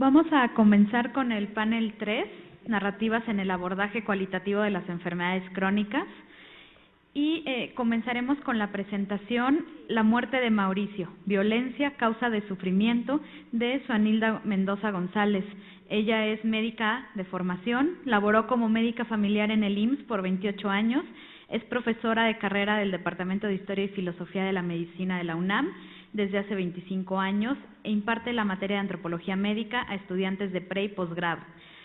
Vamos a comenzar con el panel 3, narrativas en el abordaje cualitativo de las enfermedades crónicas, y comenzaremos con la presentación La muerte de Mauricio, violencia, causa de sufrimiento, de Suanilda Mendoza González. Ella es médica de formación, laboró como médica familiar en el IMSS por 28 años, es profesora de carrera del Departamento de Historia y Filosofía de la Medicina de la UNAM desde hace 25 años e imparte la materia de antropología médica a estudiantes de pre y posgrado.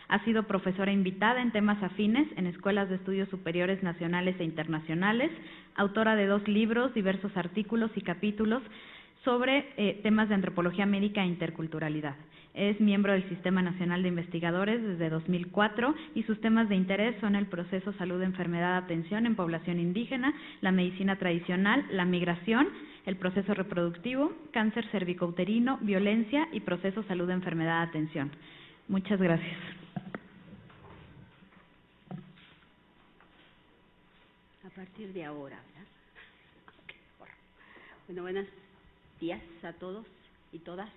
Ha sido profesora invitada en temas afines en escuelas de estudios superiores nacionales e internacionales, autora de 2 libros, diversos artículos y capítulos sobre temas de antropología médica e interculturalidad. Es miembro del Sistema Nacional de Investigadores desde 2004 y sus temas de interés son el proceso salud-enfermedad-atención en población indígena, la medicina tradicional, la migración, el proceso reproductivo, cáncer cervicouterino, violencia y proceso salud-enfermedad-atención. Muchas gracias. A partir de ahora, ¿verdad? Bueno, buenos días a todos y todas.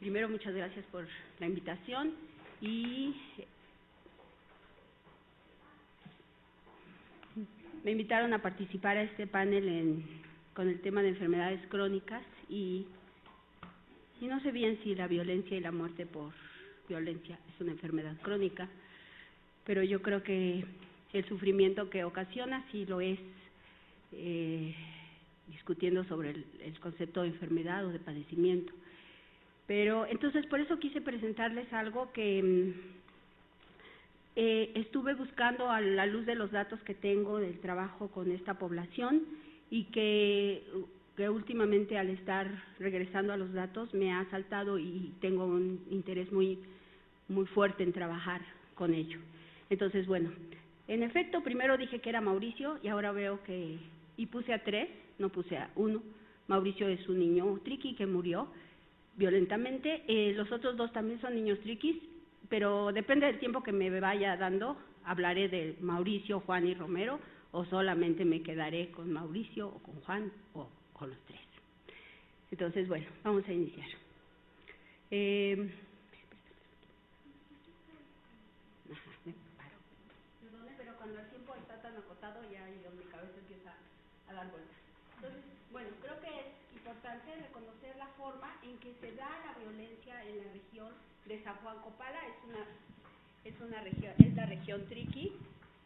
Primero, muchas gracias por la invitación y me invitaron a participar a este panel con el tema de enfermedades crónicas y no sé bien si la violencia y la muerte por violencia es una enfermedad crónica, pero yo creo que el sufrimiento que ocasiona sí lo es, discutiendo sobre el concepto de enfermedad o de padecimiento. Pero entonces por eso quise presentarles algo que estuve buscando a la luz de los datos que tengo del trabajo con esta población y que últimamente al estar regresando a los datos me ha saltado y tengo un interés muy fuerte en trabajar con ello. Entonces, bueno, en efecto, primero dije que era Mauricio y ahora veo que, y puse a 3, no puse a 1, Mauricio es un niño triqui que murió violentamente, los otros 2 también son niños triquis, pero depende del tiempo que me vaya dando, hablaré de Mauricio, Juan y Romero, o solamente me quedaré con Mauricio o con Juan o con los 3. Entonces, bueno, vamos a iniciar. Me paro. Perdone, pero cuando el tiempo está tan acotado ya mi cabeza empieza a dar vueltas. Entonces, bueno, creo que es importante reconocer la forma en que se da la violencia en la región de San Juan Copala. Es la región Triqui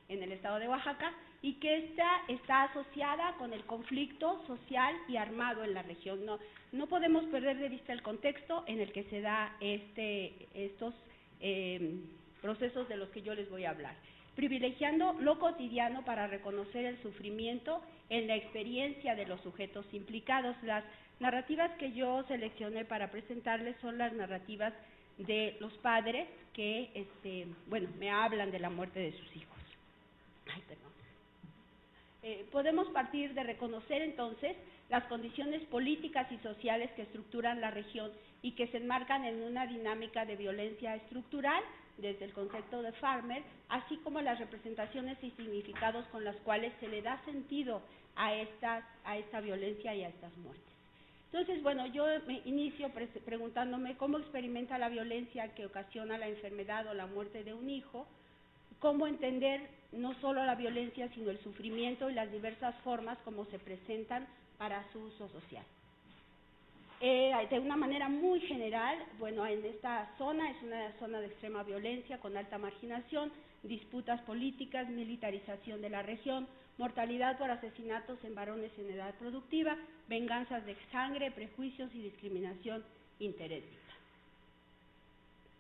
en el estado de Oaxaca y que esta está asociada con el conflicto social y armado en la región. No podemos perder de vista el contexto en el que se da estos procesos de los que yo les voy a hablar, privilegiando lo cotidiano para reconocer el sufrimiento en la experiencia de los sujetos implicados. Las narrativas que yo seleccioné para presentarles son las narrativas de los padres que, me hablan de la muerte de sus hijos. Ay, perdón. Podemos partir de reconocer entonces las condiciones políticas y sociales que estructuran la región y que se enmarcan en una dinámica de violencia estructural desde el concepto de Farmer, así como las representaciones y significados con las cuales se le da sentido a esta violencia y a estas muertes. Entonces, bueno, yo me inicio preguntándome cómo experimenta la violencia que ocasiona la enfermedad o la muerte de un hijo, cómo entender no solo la violencia, sino el sufrimiento y las diversas formas como se presentan para su uso social. De una manera muy general, bueno, en esta zona es una zona de extrema violencia con alta marginación, disputas políticas, militarización de la región, mortalidad por asesinatos en varones en edad productiva, venganzas de sangre, prejuicios y discriminación interétnica.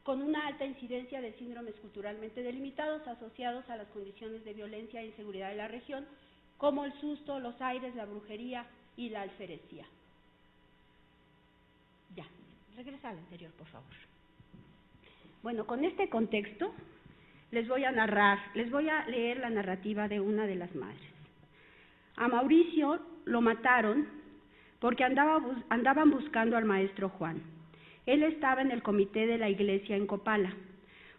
Con una alta incidencia de síndromes culturalmente delimitados asociados a las condiciones de violencia e inseguridad de la región, como el susto, los aires, la brujería y la alferecía. Ya, regresa al anterior, por favor. Bueno, con este contexto les voy a leer la narrativa de una de las madres. A Mauricio lo mataron porque andaban buscando al maestro Juan. Él estaba en el comité de la iglesia en Copala.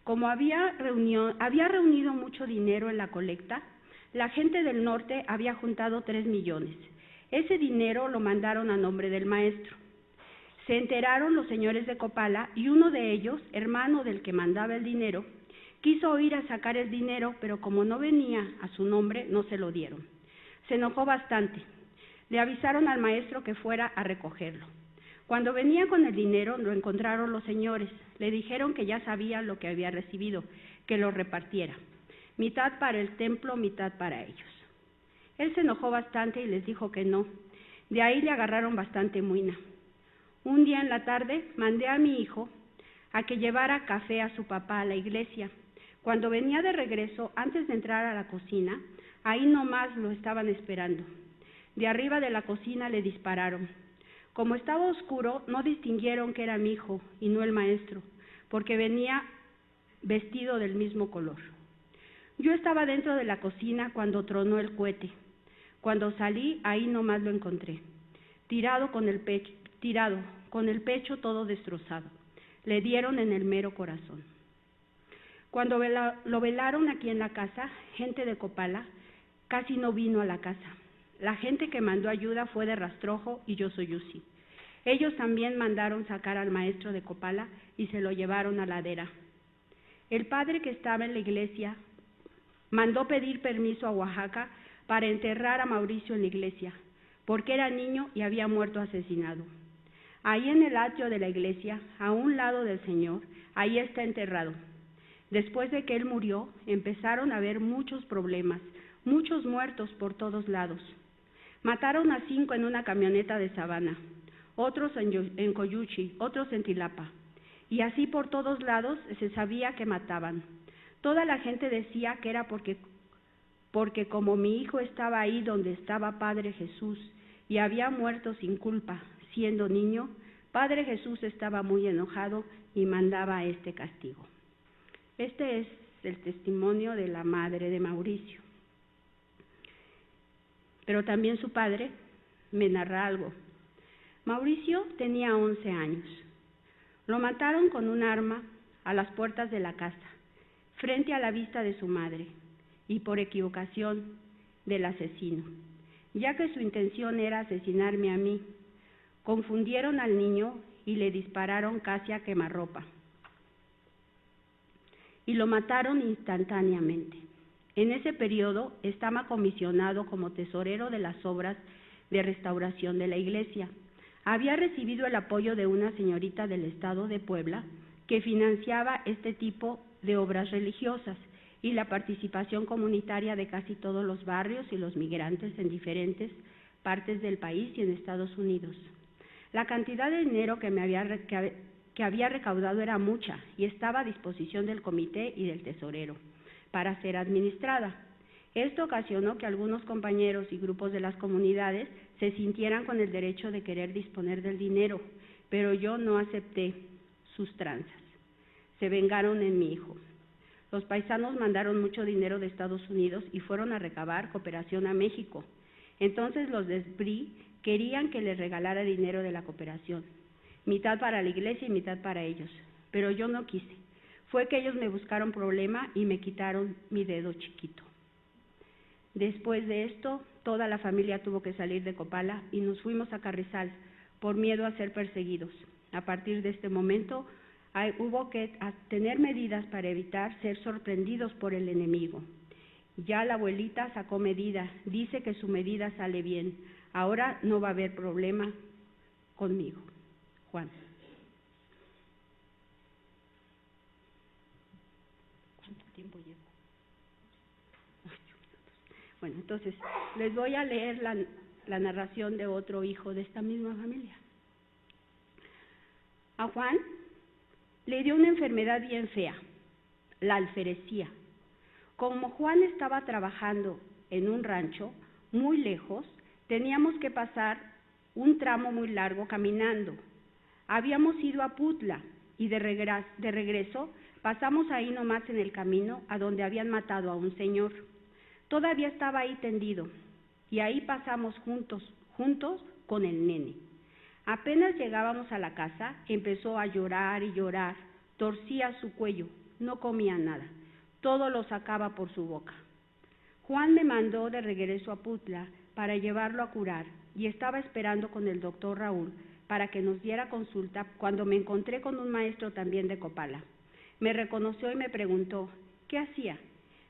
Como había reunido mucho dinero en la colecta, la gente del norte había juntado 3 millones. Ese dinero lo mandaron a nombre del maestro. Se enteraron los señores de Copala y uno de ellos, hermano del que mandaba el dinero, quiso ir a sacar el dinero, pero como no venía a su nombre, no se lo dieron. Se enojó bastante. Le avisaron al maestro que fuera a recogerlo. Cuando venía con el dinero, lo encontraron los señores. Le dijeron que ya sabían lo que había recibido, que lo repartiera. Mitad para el templo, mitad para ellos. Él se enojó bastante y les dijo que no. De ahí le agarraron bastante muina. Un día en la tarde mandé a mi hijo a que llevara café a su papá a la iglesia. Cuando venía de regreso, antes de entrar a la cocina, ahí nomás lo estaban esperando. De arriba de la cocina le dispararon. Como estaba oscuro, no distinguieron que era mi hijo y no el maestro, porque venía vestido del mismo color. Yo estaba dentro de la cocina cuando tronó el cohete. Cuando salí, ahí nomás lo encontré, tirado con el pecho todo destrozado. Le dieron en el mero corazón. Cuando lo velaron aquí en la casa, gente de Copala casi no vino a la casa. La gente que mandó ayuda fue de Rastrojo y Yosoyusi. Ellos también mandaron sacar al maestro de Copala y se lo llevaron a la ladera. El padre que estaba en la iglesia mandó pedir permiso a Oaxaca para enterrar a Mauricio en la iglesia, porque era niño y había muerto asesinado. Ahí en el atrio de la iglesia, a un lado del Señor, ahí está enterrado. Después de que él murió, empezaron a haber muchos problemas, muchos muertos por todos lados. Mataron a 5 en una camioneta de Sabana, otros en Coyuchi, otros en Tilapa. Y así por todos lados se sabía que mataban. Toda la gente decía que era porque como mi hijo estaba ahí donde estaba Padre Jesús y había muerto sin culpa, siendo niño, Padre Jesús estaba muy enojado y mandaba este castigo. Este es el testimonio de la madre de Mauricio. Pero también su padre me narra algo. Mauricio tenía 11 años. Lo mataron con un arma a las puertas de la casa, frente a la vista de su madre, y por equivocación del asesino, ya que su intención era asesinarme a mí. Confundieron al niño y le dispararon casi a quemarropa. Y lo mataron instantáneamente. En ese periodo estaba comisionado como tesorero de las obras de restauración de la iglesia. Había recibido el apoyo de una señorita del estado de Puebla que financiaba este tipo de obras religiosas y la participación comunitaria de casi todos los barrios y los migrantes en diferentes partes del país y en Estados Unidos. La cantidad de dinero que había recaudado era mucha y estaba a disposición del comité y del tesorero para ser administrada. Esto ocasionó que algunos compañeros y grupos de las comunidades se sintieran con el derecho de querer disponer del dinero, pero yo no acepté sus tranzas. Se vengaron en mi hijo. Los paisanos mandaron mucho dinero de Estados Unidos y fueron a recabar cooperación a México. Entonces los del PRI querían que les regalara dinero de la cooperación, mitad para la iglesia y mitad para ellos, pero yo no quise. Fue que ellos me buscaron problema y me quitaron mi dedo chiquito. Después de esto, toda la familia tuvo que salir de Copala y nos fuimos a Carrizal por miedo a ser perseguidos. A partir de este momento, hubo que tener medidas para evitar ser sorprendidos por el enemigo. Ya la abuelita sacó medida, dice que su medida sale bien. Ahora no va a haber problema conmigo. Juan. ¿Cuánto tiempo llevo? Bueno, entonces les voy a leer la narración de otro hijo de esta misma familia. A Juan le dio una enfermedad bien fea, la alferecía. Como Juan estaba trabajando en un rancho muy lejos, teníamos que pasar un tramo muy largo caminando. Habíamos ido a Putla y de regreso pasamos ahí nomás en el camino a donde habían matado a un señor. Todavía estaba ahí tendido y ahí pasamos juntos con el nene. Apenas llegábamos a la casa, empezó a llorar y llorar, torcía su cuello, no comía nada, todo lo sacaba por su boca. Juan me mandó de regreso a Putla para llevarlo a curar y estaba esperando con el doctor Raúl para que nos diera consulta cuando me encontré con un maestro también de Copala. Me reconoció y me preguntó, ¿qué hacía?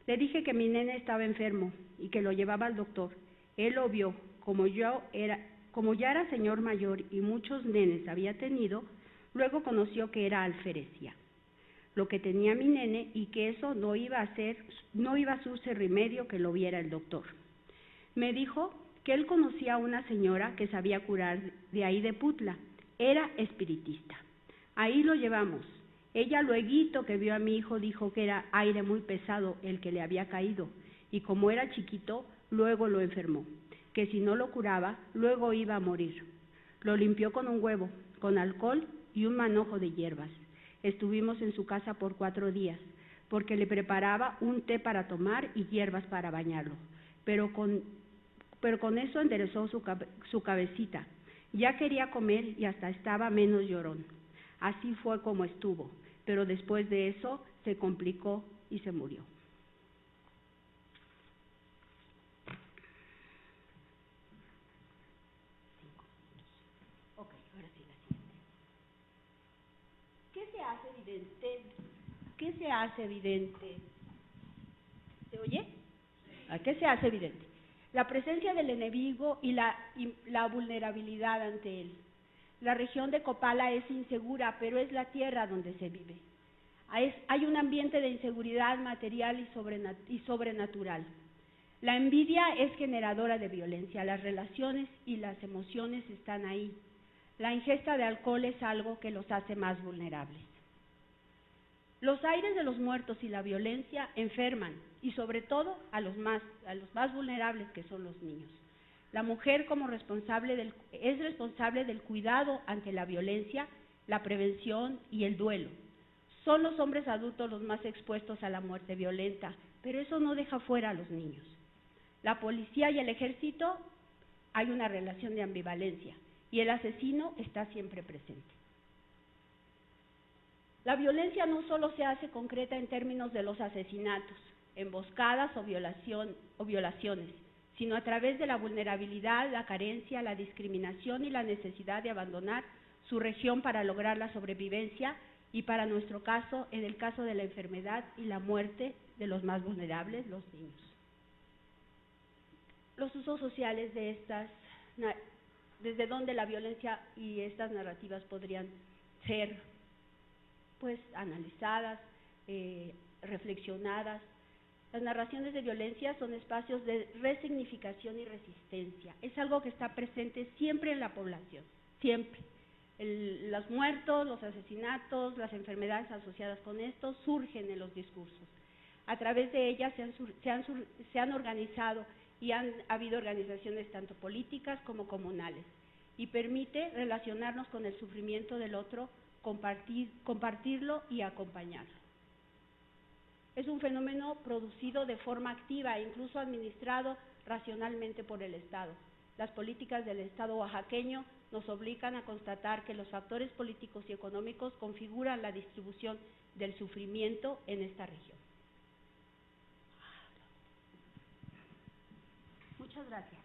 Le dije que mi nene estaba enfermo y que lo llevaba al doctor. Él lo vio, como ya era señor mayor y muchos nenes había tenido, luego conoció que era alferecia, lo que tenía mi nene, y que eso no iba a hacerse remedio que lo viera el doctor. Me dijo que él conocía a una señora que sabía curar de ahí de Putla, era espiritista. Ahí lo llevamos. Ella lueguito que vio a mi hijo dijo que era aire muy pesado el que le había caído, y como era chiquito, luego lo enfermó, que si no lo curaba, luego iba a morir. Lo limpió con un huevo, con alcohol y un manojo de hierbas. Estuvimos en su casa por 4 días, porque le preparaba un té para tomar y hierbas para bañarlo, pero con eso enderezó su cabecita. Ya quería comer y hasta estaba menos llorón. Así fue como estuvo, pero después de eso se complicó y se murió. Ok, ahora sí la siguiente. ¿Qué se hace evidente? ¿Qué se hace evidente? ¿Se oye? ¿Qué se hace evidente? La presencia del enemigo y la vulnerabilidad ante él. La región de Copala es insegura, pero es la tierra donde se vive. Hay un ambiente de inseguridad material y sobrenatural. La envidia es generadora de violencia, las relaciones y las emociones están ahí. La ingesta de alcohol es algo que los hace más vulnerables. Los aires de los muertos y la violencia enferman, y sobre todo a los más vulnerables, que son los niños. La mujer es responsable del cuidado ante la violencia, la prevención y el duelo. Son los hombres adultos los más expuestos a la muerte violenta, pero eso no deja fuera a los niños. La policía y el ejército, hay una relación de ambivalencia, y el asesino está siempre presente. La violencia no solo se hace concreta en términos de los asesinatos, emboscadas o violaciones, sino a través de la vulnerabilidad, la carencia, la discriminación y la necesidad de abandonar su región para lograr la sobrevivencia, y para nuestro caso, en el caso de la enfermedad y la muerte de los más vulnerables, los niños. Los usos sociales de desde donde la violencia y estas narrativas podrían ser analizadas, reflexionadas. Las narraciones de violencia son espacios de resignificación y resistencia. Es algo que está presente siempre en la población, siempre. Los muertos, los asesinatos, las enfermedades asociadas con esto surgen en los discursos. A través de ellas se han organizado y han habido organizaciones tanto políticas como comunales, y permite relacionarnos con el sufrimiento del otro, compartirlo y acompañarlo. Es un fenómeno producido de forma activa e incluso administrado racionalmente por el Estado. Las políticas del Estado oaxaqueño nos obligan a constatar que los factores políticos y económicos configuran la distribución del sufrimiento en esta región. Muchas gracias.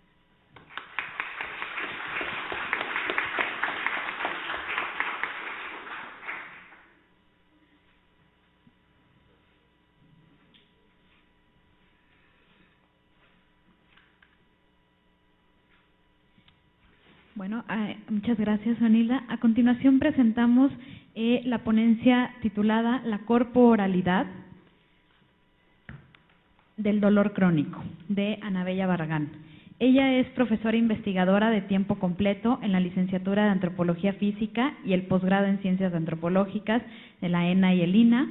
Bueno, muchas gracias, Onilda. A continuación presentamos la ponencia titulada La corporalidad del dolor crónico, de Ana Bella Barragán. Ella es profesora investigadora de tiempo completo en la licenciatura de Antropología Física y el posgrado en Ciencias Antropológicas de la ENA y el INA.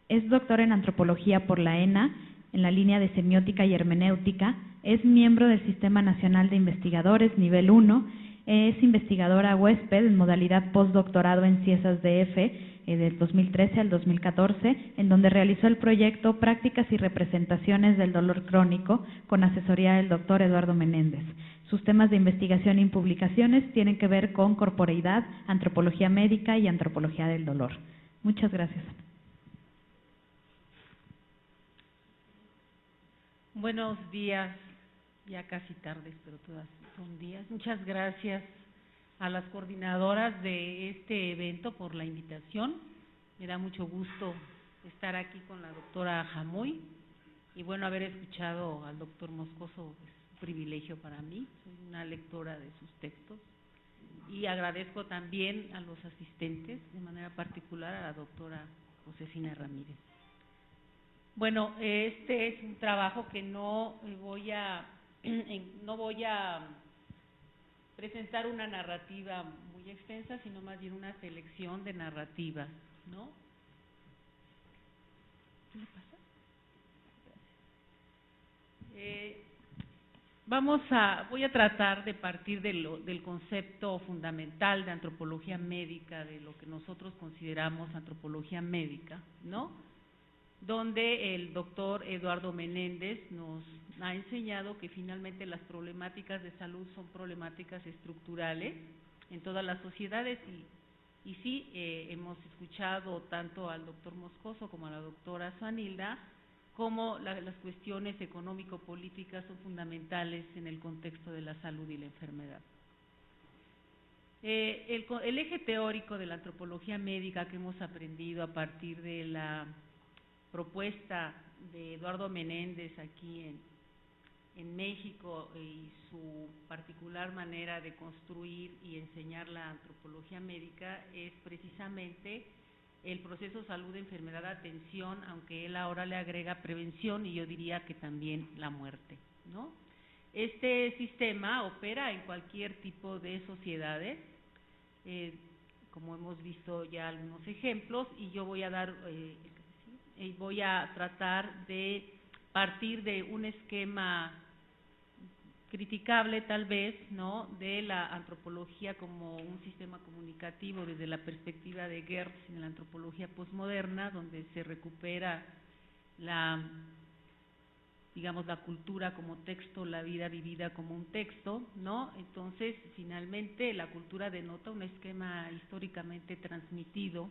Es doctora en Antropología por la ENA, en la línea de Semiótica y Hermenéutica. Es miembro del Sistema Nacional de Investigadores Nivel 1. Es investigadora huésped en modalidad postdoctorado en CIESAS DF del 2013 al 2014, en donde realizó el proyecto Prácticas y Representaciones del Dolor Crónico con asesoría del doctor Eduardo Menéndez. Sus temas de investigación y publicaciones tienen que ver con corporeidad, antropología médica y antropología del dolor. Muchas gracias. Buenos días, ya casi tardes, pero todas son días. Muchas gracias a las coordinadoras de este evento por la invitación. Me da mucho gusto estar aquí con la doctora Jamuy y bueno, haber escuchado al doctor Moscoso es un privilegio para mí, soy una lectora de sus textos y agradezco también a los asistentes, de manera particular a la doctora Josefina Ramírez. Bueno, este es un trabajo que no voy a presentar una narrativa muy extensa, sino más bien una selección de narrativas, ¿no? ¿Qué le pasa? Voy a tratar de partir del concepto fundamental de antropología médica, de lo que nosotros consideramos antropología médica, ¿no? Donde el doctor Eduardo Menéndez nos ha enseñado que finalmente las problemáticas de salud son problemáticas estructurales en todas las sociedades y sí, hemos escuchado tanto al doctor Moscoso como a la doctora Suanilda cómo las cuestiones económico-políticas son fundamentales en el contexto de la salud y la enfermedad. El eje teórico de la antropología médica que hemos aprendido a partir de la propuesta de Eduardo Menéndez aquí en México y su particular manera de construir y enseñar la antropología médica es precisamente el proceso salud, enfermedad, atención, aunque él ahora le agrega prevención y yo diría que también la muerte, ¿no? Este sistema opera en cualquier tipo de sociedades, como hemos visto ya algunos ejemplos, y yo voy a tratar de partir de un esquema criticable tal vez, ¿no?, de la antropología como un sistema comunicativo desde la perspectiva de Geertz en la antropología posmoderna, donde se recupera digamos, la cultura como texto, la vida vivida como un texto, ¿no? Entonces, finalmente, la cultura denota un esquema históricamente transmitido.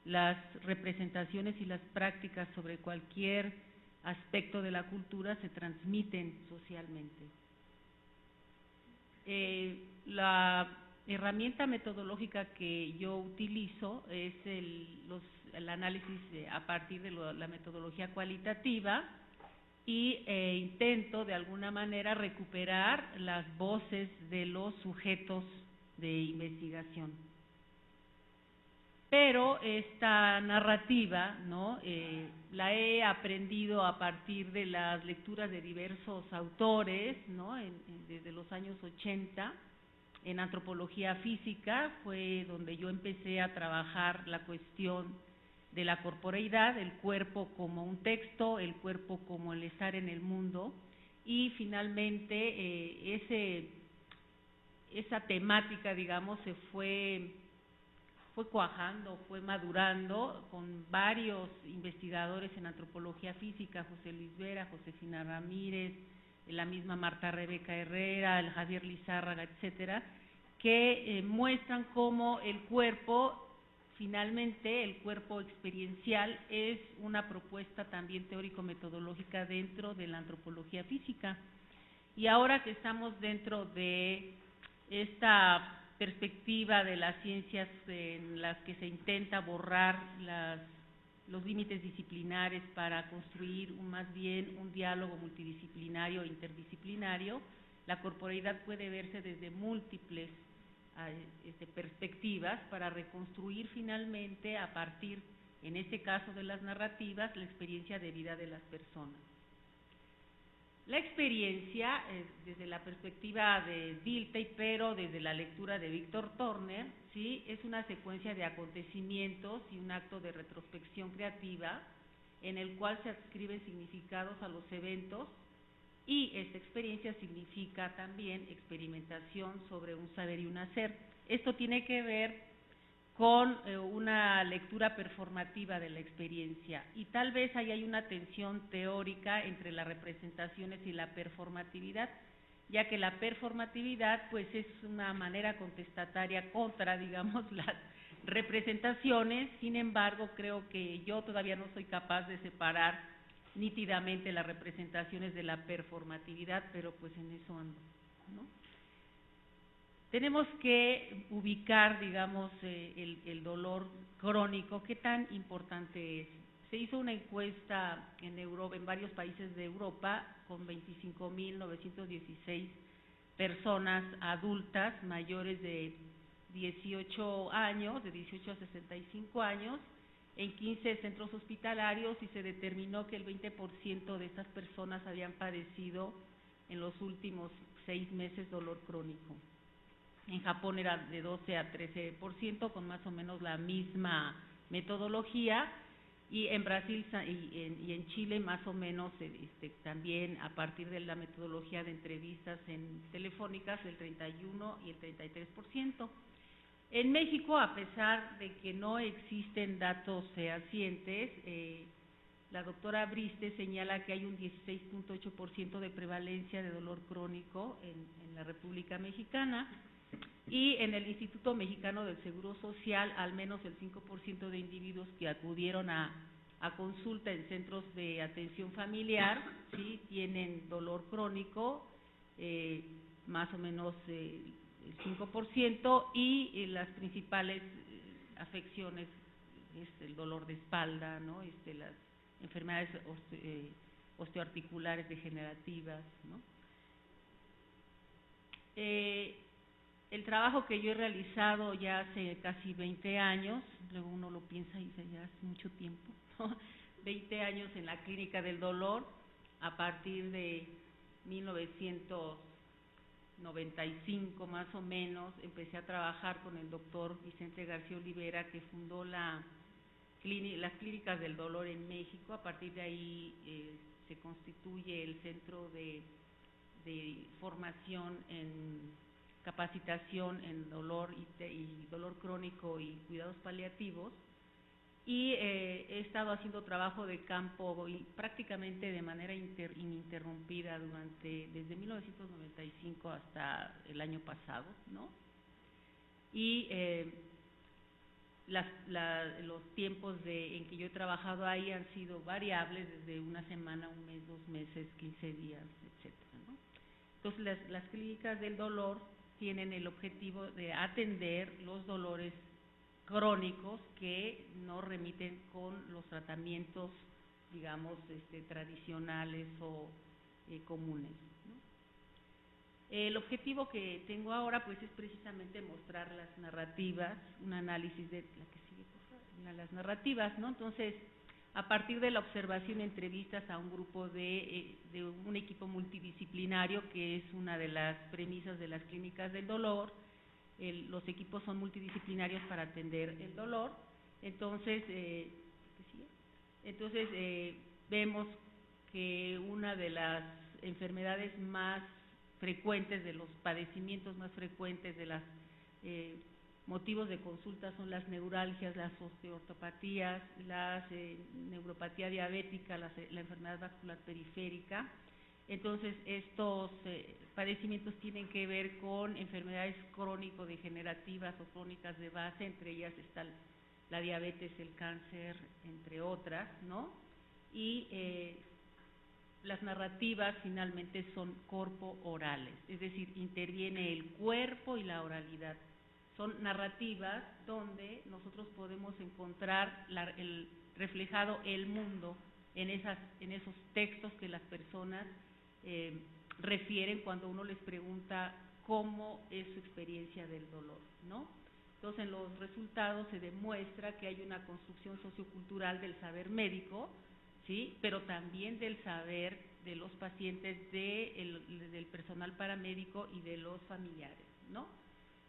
Las representaciones y las prácticas sobre cualquier aspecto de la cultura se transmiten socialmente. La herramienta metodológica que yo utilizo es el análisis a partir de la metodología cualitativa y intento de alguna manera recuperar las voces de los sujetos de investigación. Pero esta narrativa, ¿no?, la he aprendido a partir de las lecturas de diversos autores, ¿no?, desde los años 80, en antropología física, fue donde yo empecé a trabajar la cuestión de la corporeidad, el cuerpo como un texto, el cuerpo como el estar en el mundo, y finalmente esa temática, digamos, se fue cuajando, fue madurando con varios investigadores en antropología física, José Luis Vera, Josefina Ramírez, la misma Marta Rebeca Herrera, el Javier Lizárraga, etcétera, que muestran cómo el cuerpo, finalmente el cuerpo experiencial, es una propuesta también teórico-metodológica dentro de la antropología física. Y ahora que estamos dentro de esta perspectiva de las ciencias en las que se intenta borrar los límites disciplinares para construir más bien un diálogo multidisciplinario e interdisciplinario, la corporeidad puede verse desde múltiples perspectivas para reconstruir finalmente a partir, en este caso de las narrativas, la experiencia de vida de las personas. La experiencia, desde la perspectiva de Dilthey, pero desde la lectura de Víctor Turner, ¿sí?, es una secuencia de acontecimientos y un acto de retrospección creativa en el cual se adscriben significados a los eventos y esta experiencia significa también experimentación sobre un saber y un hacer. Esto tiene que ver con una lectura performativa de la experiencia y tal vez ahí hay una tensión teórica entre las representaciones y la performatividad, ya que la performatividad pues es una manera contestataria contra, digamos, las representaciones. Sin embargo, creo que yo todavía no soy capaz de separar nítidamente las representaciones de la performatividad, pero pues en eso ando, ¿no? tenemos que ubicar, digamos, el dolor crónico, qué tan importante es. Se hizo una encuesta en Europa, en varios países de Europa, con 25.916 personas adultas mayores de 18 años, de 18 a 65 años, en 15 centros hospitalarios, y se determinó que el 20% de estas personas habían padecido en los últimos 6 meses dolor crónico. En Japón era de 12 a 13%, con más o menos la misma metodología, y en Brasil y en Chile más o menos también a partir de la metodología de entrevistas telefónicas, el 31 y el 33%. En México, a pesar de que no existen datos fehacientes, la doctora Briste señala que hay un 16.8% de prevalencia de dolor crónico en la República Mexicana, y en el Instituto Mexicano del Seguro Social, al menos el 5% de individuos que acudieron a consulta en centros de atención familiar, ¿sí?, tienen dolor crónico, más o menos el 5%, y las principales afecciones el dolor de espalda, ¿no?, las enfermedades osteoarticulares degenerativas, ¿no? El trabajo que yo he realizado ya hace casi 20 años, luego uno lo piensa y dice, ya hace mucho tiempo, ¿no? 20 años en la Clínica del Dolor, a partir de 1995 más o menos, empecé a trabajar con el doctor Vicente García Olivera, que fundó las Clínicas del Dolor en México. A partir de ahí se constituye el Centro de Formación en Capacitación en Dolor y Dolor Crónico y Cuidados Paliativos, y he estado haciendo trabajo de campo y prácticamente de manera ininterrumpida desde 1995 hasta el año pasado, ¿no? Y los tiempos en que yo he trabajado ahí han sido variables, desde una semana, un mes, 2 meses, 15 días, etcétera, ¿no? Entonces, las clínicas del dolor tienen el objetivo de atender los dolores crónicos que no remiten con los tratamientos, digamos, tradicionales o comunes, ¿no? El objetivo que tengo ahora, pues, es precisamente mostrar las narrativas, un análisis de la que sigue, por favor, las narrativas, ¿no? Entonces, a partir de la observación de entrevistas a un grupo de un equipo multidisciplinario, que es una de las premisas de las clínicas del dolor. Los equipos son multidisciplinarios para atender el dolor. Entonces, vemos que una de las enfermedades más frecuentes, de los padecimientos más frecuentes, de los motivos de consulta, son las neuralgias, las osteoartropatías, la neuropatía diabética, la enfermedad vascular periférica. Entonces, estos padecimientos tienen que ver con enfermedades crónico-degenerativas o crónicas de base, entre ellas está la diabetes, el cáncer, entre otras, ¿no? Y las narrativas finalmente son corpo-orales, es decir, interviene el cuerpo y la oralidad. Son narrativas donde nosotros podemos encontrar reflejado el mundo en esos textos que las personas refieren cuando uno les pregunta cómo es su experiencia del dolor, ¿no? Entonces, en los resultados se demuestra que hay una construcción sociocultural del saber médico, ¿sí?, pero también del saber de los pacientes, del personal paramédico y de los familiares, ¿no?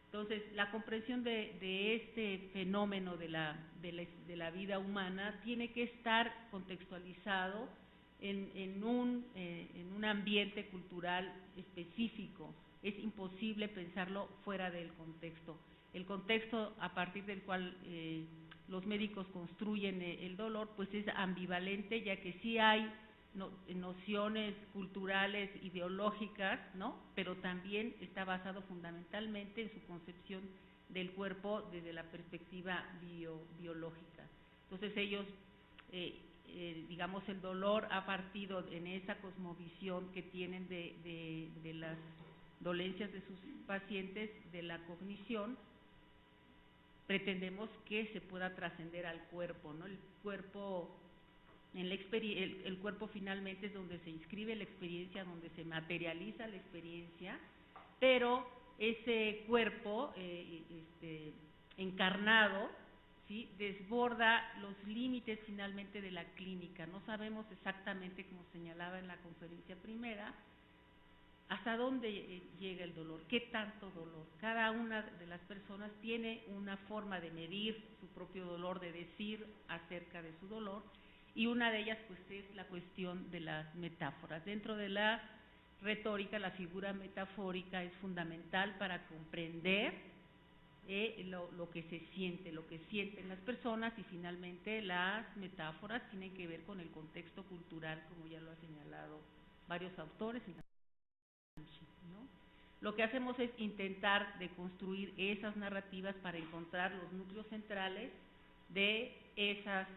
Entonces, la comprensión de este fenómeno de la vida humana tiene que estar contextualizado en un ambiente cultural específico. Es imposible pensarlo fuera del contexto. El contexto a partir del cual los médicos construyen el dolor, pues es ambivalente, ya que sí hay nociones culturales, ideológicas, ¿no?, pero también está basado fundamentalmente en su concepción del cuerpo desde la perspectiva biológica. Entonces, ellos, digamos, el dolor ha partido en esa cosmovisión que tienen de dolencias de sus pacientes de la cognición, pretendemos que se pueda trascender al cuerpo, ¿no? El cuerpo, el cuerpo finalmente es donde se inscribe la experiencia, donde se materializa la experiencia, pero ese cuerpo encarnado, ¿sí?, desborda los límites finalmente de la clínica. No sabemos exactamente, como señalaba en la conferencia primera, hasta dónde llega el dolor, qué tanto dolor. Cada una de las personas tiene una forma de medir su propio dolor, de decir acerca de su dolor, y una de ellas pues es la cuestión de las metáforas. Dentro de la retórica, la figura metafórica es fundamental para comprender lo que se siente, lo que sienten las personas, y finalmente las metáforas tienen que ver con el contexto cultural, como ya lo han señalado varios autores, ¿no? Lo que hacemos es intentar de construir esas narrativas para encontrar los núcleos centrales de esas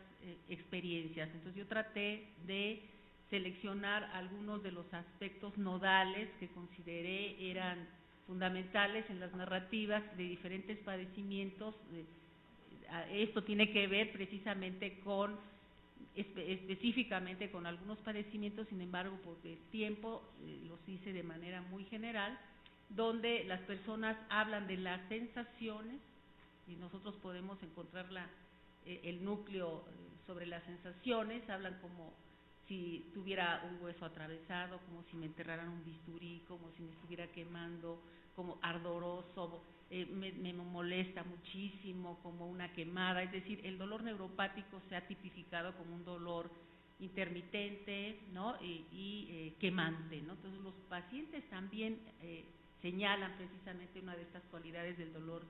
experiencias. Entonces yo traté de seleccionar algunos de los aspectos nodales que consideré eran fundamentales en las narrativas de diferentes padecimientos. Esto tiene que ver precisamente con específicamente con algunos padecimientos, sin embargo, por el tiempo los hice de manera muy general, donde las personas hablan de las sensaciones, y nosotros podemos encontrar el núcleo sobre las sensaciones. Hablan como si tuviera un hueso atravesado, como si me enterraran un bisturí, como si me estuviera quemando, como ardoroso, me molesta muchísimo, como una quemada. Es decir, el dolor neuropático se ha tipificado como un dolor intermitente, ¿no?, y quemante, ¿no? Entonces los pacientes también señalan precisamente una de estas cualidades del dolor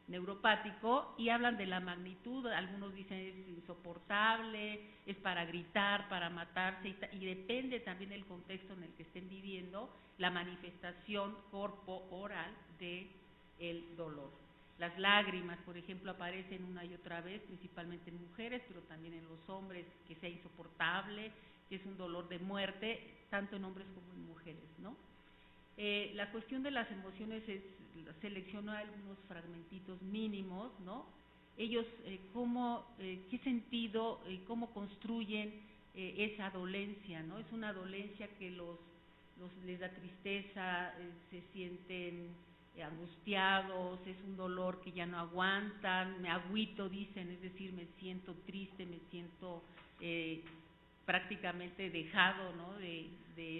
neuropático y hablan de la magnitud. Algunos dicen es insoportable, es para gritar, para matarse, y depende también del contexto en el que estén viviendo la manifestación corporal del dolor. Las lágrimas, por ejemplo, aparecen una y otra vez, principalmente en mujeres, pero también en los hombres, que sea insoportable, que es un dolor de muerte, tanto en hombres como en mujeres, ¿no? La cuestión de las emociones es seleccionar algunos fragmentitos mínimos, ¿no? Ellos, qué sentido, cómo construyen esa dolencia, ¿no? Es una dolencia que les da tristeza, se sienten angustiados, es un dolor que ya no aguantan, me agüito, dicen, es decir, me siento triste, me siento prácticamente dejado, ¿no?, de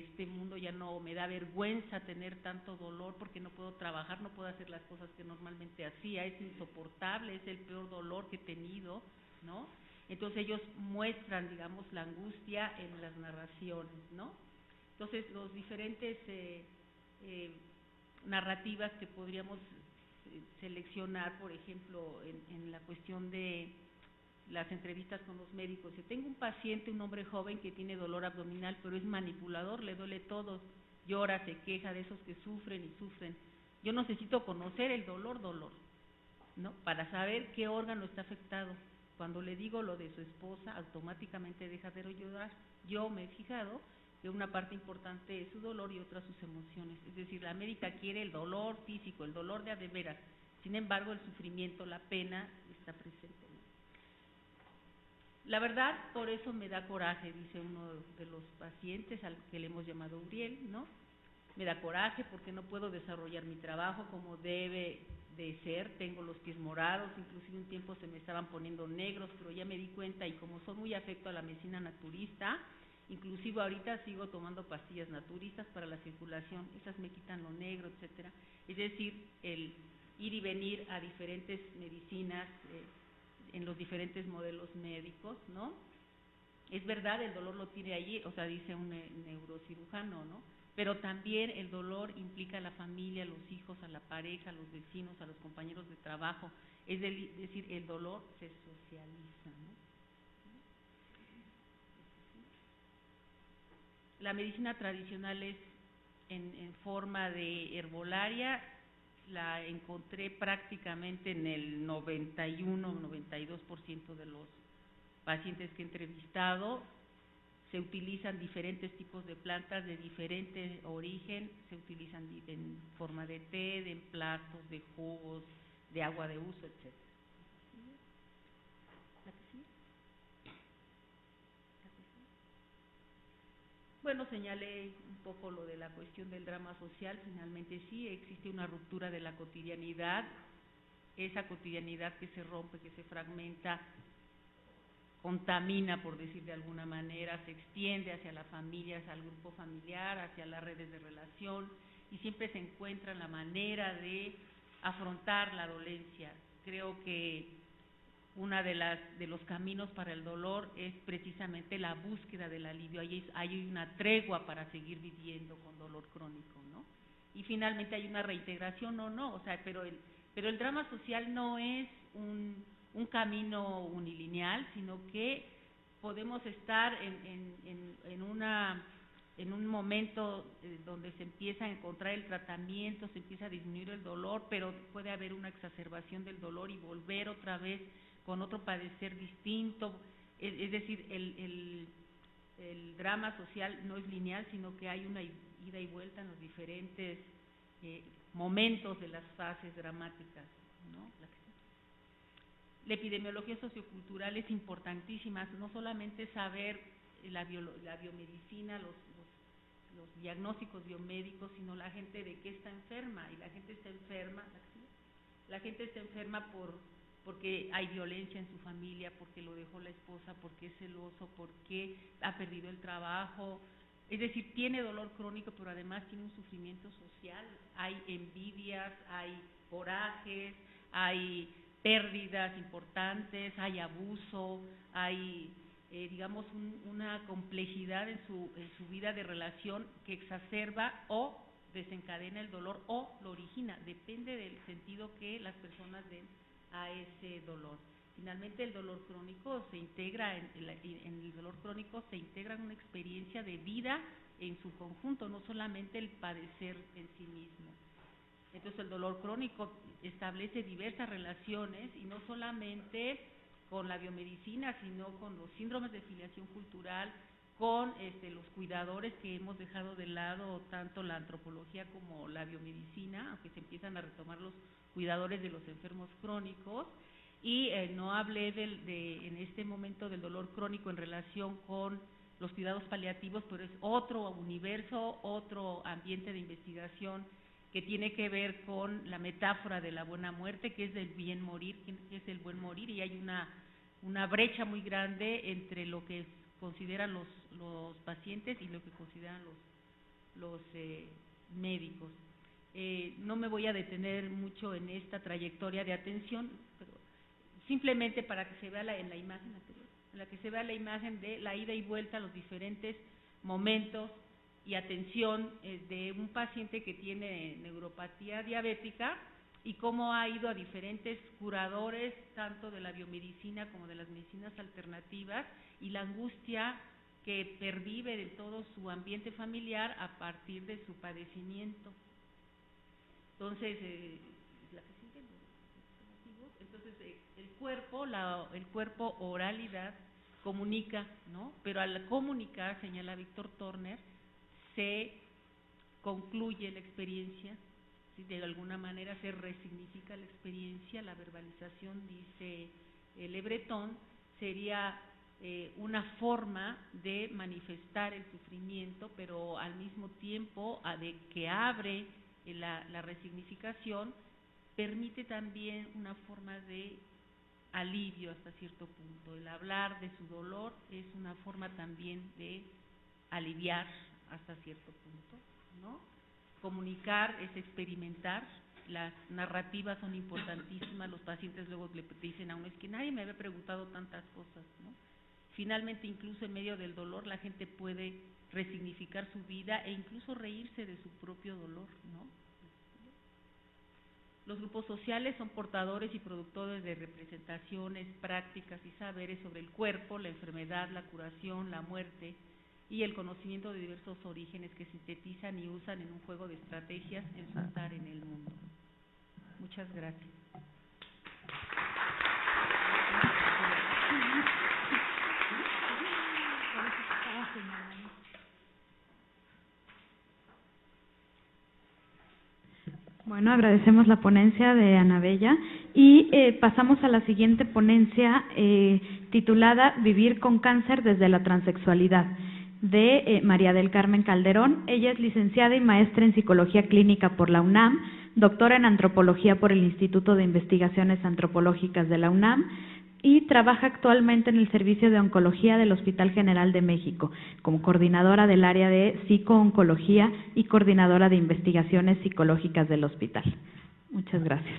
este mundo, ya no me da vergüenza tener tanto dolor porque no puedo trabajar, no puedo hacer las cosas que normalmente hacía, es insoportable, es el peor dolor que he tenido, ¿no? Entonces ellos muestran, digamos, la angustia en las narraciones, ¿no? Entonces los diferentes narrativas que podríamos seleccionar, por ejemplo, en la cuestión de las entrevistas con los médicos. Si tengo un paciente, un hombre joven que tiene dolor abdominal, pero es manipulador, le duele todo, llora, se queja, de esos que sufren y sufren. Yo necesito conocer el dolor, ¿no?, para saber qué órgano está afectado. Cuando le digo lo de su esposa, automáticamente deja de llorar. Yo me he fijado que una parte importante es su dolor y otra sus emociones. Es decir, la médica quiere el dolor físico, el dolor de a de veras. Sin embargo, el sufrimiento, la pena está presente. La verdad, por eso me da coraje, dice uno de los pacientes al que le hemos llamado Uriel, ¿no? Me da coraje porque no puedo desarrollar mi trabajo como debe de ser, tengo los pies morados, inclusive un tiempo se me estaban poniendo negros, pero ya me di cuenta, y como soy muy afecto a la medicina naturista, inclusive ahorita sigo tomando pastillas naturistas para la circulación, esas me quitan lo negro, etcétera. Es decir, el ir y venir a diferentes medicinas, en los diferentes modelos médicos, ¿no? Es verdad, el dolor lo tiene allí, o sea, dice un neurocirujano, ¿no? Pero también el dolor implica a la familia, a los hijos, a la pareja, a los vecinos, a los compañeros de trabajo. Es decir, el dolor se socializa, ¿no? La medicina tradicional es en forma de herbolaria, la encontré prácticamente en el 91-92% de los pacientes que he entrevistado. se utilizan diferentes tipos de plantas de diferente origen, se utilizan en forma de té, de platos, de jugos, de agua de uso, etc. Bueno, señalé un poco lo de la cuestión del drama social. Finalmente sí, existe una ruptura de la cotidianidad, esa cotidianidad que se rompe, que se fragmenta, contamina, por decir de alguna manera, se extiende hacia la familia, hacia el grupo familiar, hacia las redes de relación, y siempre se encuentra la manera de afrontar la dolencia. Creo que una de los caminos para el dolor es precisamente la búsqueda del alivio. Hay una tregua para seguir viviendo con dolor crónico, ¿no? Y finalmente hay una reintegración o no, o sea, pero el drama social no es un camino unilineal, sino que podemos estar en un momento donde se empieza a encontrar el tratamiento, se empieza a disminuir el dolor, pero puede haber una exacerbación del dolor y volver otra vez con otro padecer distinto. Es decir, el drama social no es lineal, sino que hay una ida y vuelta en los diferentes momentos de las fases dramáticas, ¿no? La epidemiología sociocultural es importantísima, no solamente saber la biomedicina, los diagnósticos biomédicos, sino la gente de qué está enferma, y la gente está enferma porque hay violencia en su familia, porque lo dejó la esposa, porque es celoso, porque ha perdido el trabajo. Es decir, tiene dolor crónico, pero además tiene un sufrimiento social. Hay envidias, hay corajes, hay pérdidas importantes, hay abuso, hay, digamos, una complejidad en su vida de relación que exacerba o desencadena el dolor o lo origina. Depende del sentido que las personas den a ese dolor. Finalmente, el dolor crónico se integra en el dolor crónico se integra en una experiencia de vida en su conjunto, no solamente el padecer en sí mismo. Entonces, el dolor crónico establece diversas relaciones, y no solamente con la biomedicina, sino con los síndromes de filiación cultural, con los cuidadores, que hemos dejado de lado tanto la antropología como la biomedicina, aunque se empiezan a retomar los cuidadores de los enfermos crónicos. Y no hablé en este momento del dolor crónico en relación con los cuidados paliativos, pero es otro universo, otro ambiente de investigación que tiene que ver con la metáfora de la buena muerte, que es del bien morir, que es el buen morir, y hay una brecha muy grande entre lo que consideran los pacientes y lo que consideran los médicos. No me voy a detener mucho en esta trayectoria de atención, pero simplemente para que se vea en la imagen anterior, en la que se vea la imagen de la ida y vuelta a los diferentes momentos y atención de un paciente que tiene neuropatía diabética, y cómo ha ido a diferentes curadores, tanto de la biomedicina como de las medicinas alternativas, y la angustia que pervive de todo su ambiente familiar a partir de su padecimiento. Entonces, el cuerpo oralidad comunica, ¿no? Pero al comunicar, señala Víctor Turner, se concluye la experiencia, ¿sí? De alguna manera se resignifica la experiencia. La verbalización, dice Le Breton, sería una forma de manifestar el sufrimiento, pero al mismo tiempo de que abre la resignificación, permite también una forma de alivio hasta cierto punto. El hablar de su dolor es una forma también de aliviar hasta cierto punto, ¿no? Comunicar es experimentar. Las narrativas son importantísimas. Los pacientes luego le dicen a uno, es que nadie me había preguntado tantas cosas, ¿no? Finalmente, incluso en medio del dolor, la gente puede resignificar su vida e incluso reírse de su propio dolor, ¿no? Los grupos sociales son portadores y productores de representaciones, prácticas y saberes sobre el cuerpo, la enfermedad, la curación, la muerte y el conocimiento de diversos orígenes que sintetizan y usan en un juego de estrategias en su estar en el mundo. Muchas gracias. Bueno, agradecemos la ponencia de Ana Bella y pasamos a la siguiente ponencia titulada Vivir con cáncer desde la transexualidad, de María del Carmen Calderón. Ella es licenciada y maestra en Psicología Clínica por la UNAM, doctora en Antropología por el Instituto de Investigaciones Antropológicas de la UNAM y trabaja actualmente en el Servicio de Oncología del Hospital General de México como coordinadora del área de psicooncología y coordinadora de investigaciones psicológicas del hospital. Muchas gracias.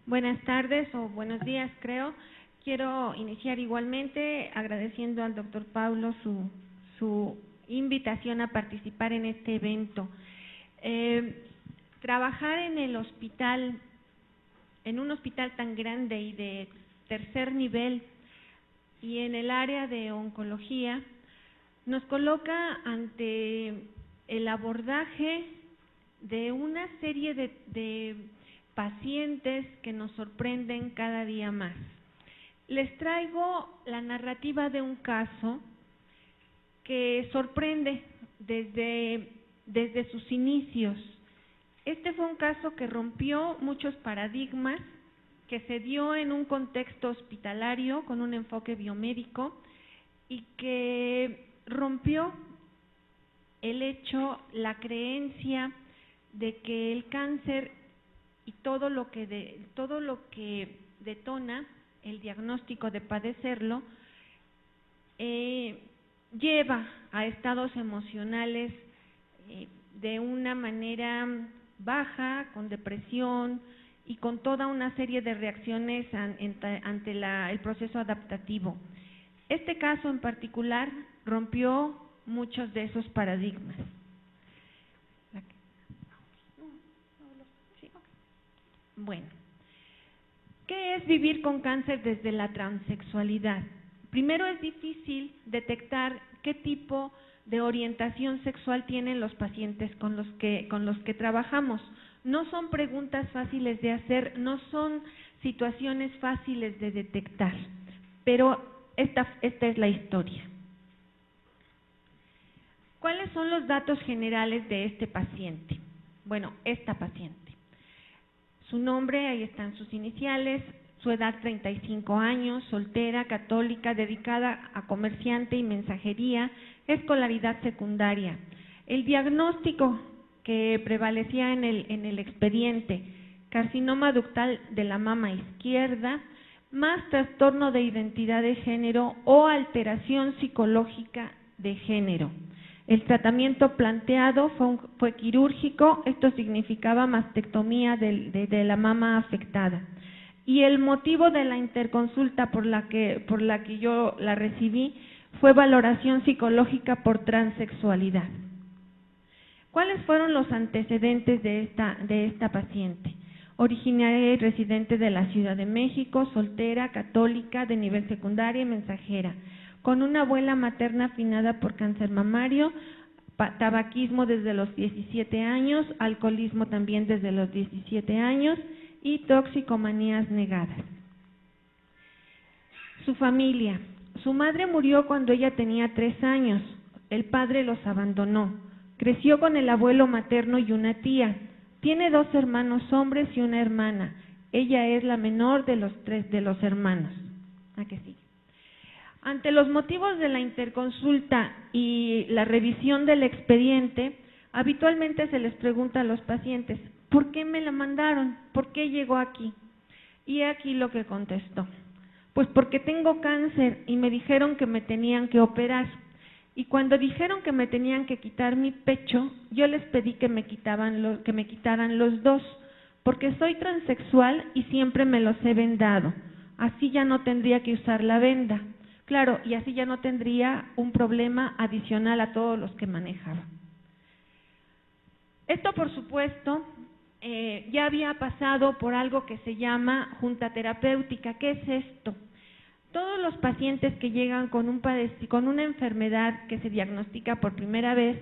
Buenas tardes o buenos días, creo. Quiero iniciar igualmente agradeciendo al doctor Paulo su invitación a participar en este evento. Trabajar en el hospital, en un hospital tan grande y de tercer nivel y en el área de oncología, nos coloca ante el abordaje de una serie de pacientes que nos sorprenden cada día más. Les traigo la narrativa de un caso que sorprende desde sus inicios. Este fue un caso que rompió muchos paradigmas, que se dio en un contexto hospitalario con un enfoque biomédico y que rompió el hecho, la creencia de que el cáncer y todo lo que detona el diagnóstico de padecerlo lleva a estados emocionales de una manera baja, con depresión y con toda una serie de reacciones ante el proceso adaptativo. Este caso en particular rompió muchos de esos paradigmas. Bueno, ¿qué es vivir con cáncer desde la transexualidad? Primero, es difícil detectar qué tipo de orientación sexual tienen los pacientes con los que trabajamos. No son preguntas fáciles de hacer, no son situaciones fáciles de detectar, pero esta es la historia. ¿Cuáles son los datos generales de este paciente? Bueno, esta paciente. Su nombre, ahí están sus iniciales, su edad 35 años, soltera, católica, dedicada a comerciante y mensajería, escolaridad secundaria. El diagnóstico que prevalecía en el expediente, carcinoma ductal de la mama izquierda, más trastorno de identidad de género o alteración psicológica de género. El tratamiento planteado fue quirúrgico, esto significaba mastectomía de la mama afectada. Y el motivo de la interconsulta por la que yo la recibí fue valoración psicológica por transexualidad. ¿Cuáles fueron los antecedentes de esta paciente? Originaria y residente de la Ciudad de México, soltera, católica, de nivel secundaria y mensajera, con una abuela materna afinada por cáncer mamario, tabaquismo desde los 17 años, alcoholismo también desde los 17 años y toxicomanías negadas. Su familia. Su madre murió cuando ella tenía 3 años, el padre los abandonó, creció con el abuelo materno y una tía, tiene 2 hermanos hombres y una hermana, ella es la menor de los 3 de los hermanos. ¿A qué sigue? Ante los motivos de la interconsulta y la revisión del expediente, habitualmente se les pregunta a los pacientes, ¿por qué me la mandaron? ¿Por qué llegó aquí? Y aquí lo que contestó, pues porque tengo cáncer y me dijeron que me tenían que operar. Y cuando dijeron que me tenían que quitar mi pecho, yo les pedí que me quitaran los 2, porque soy transexual y siempre me los he vendado. Así ya no tendría que usar la venda. Claro, y así ya no tendría un problema adicional a todos los que manejaba. Esto, por supuesto, ya había pasado por algo que se llama junta terapéutica. ¿Qué es esto? Todos los pacientes que llegan con una enfermedad que se diagnostica por primera vez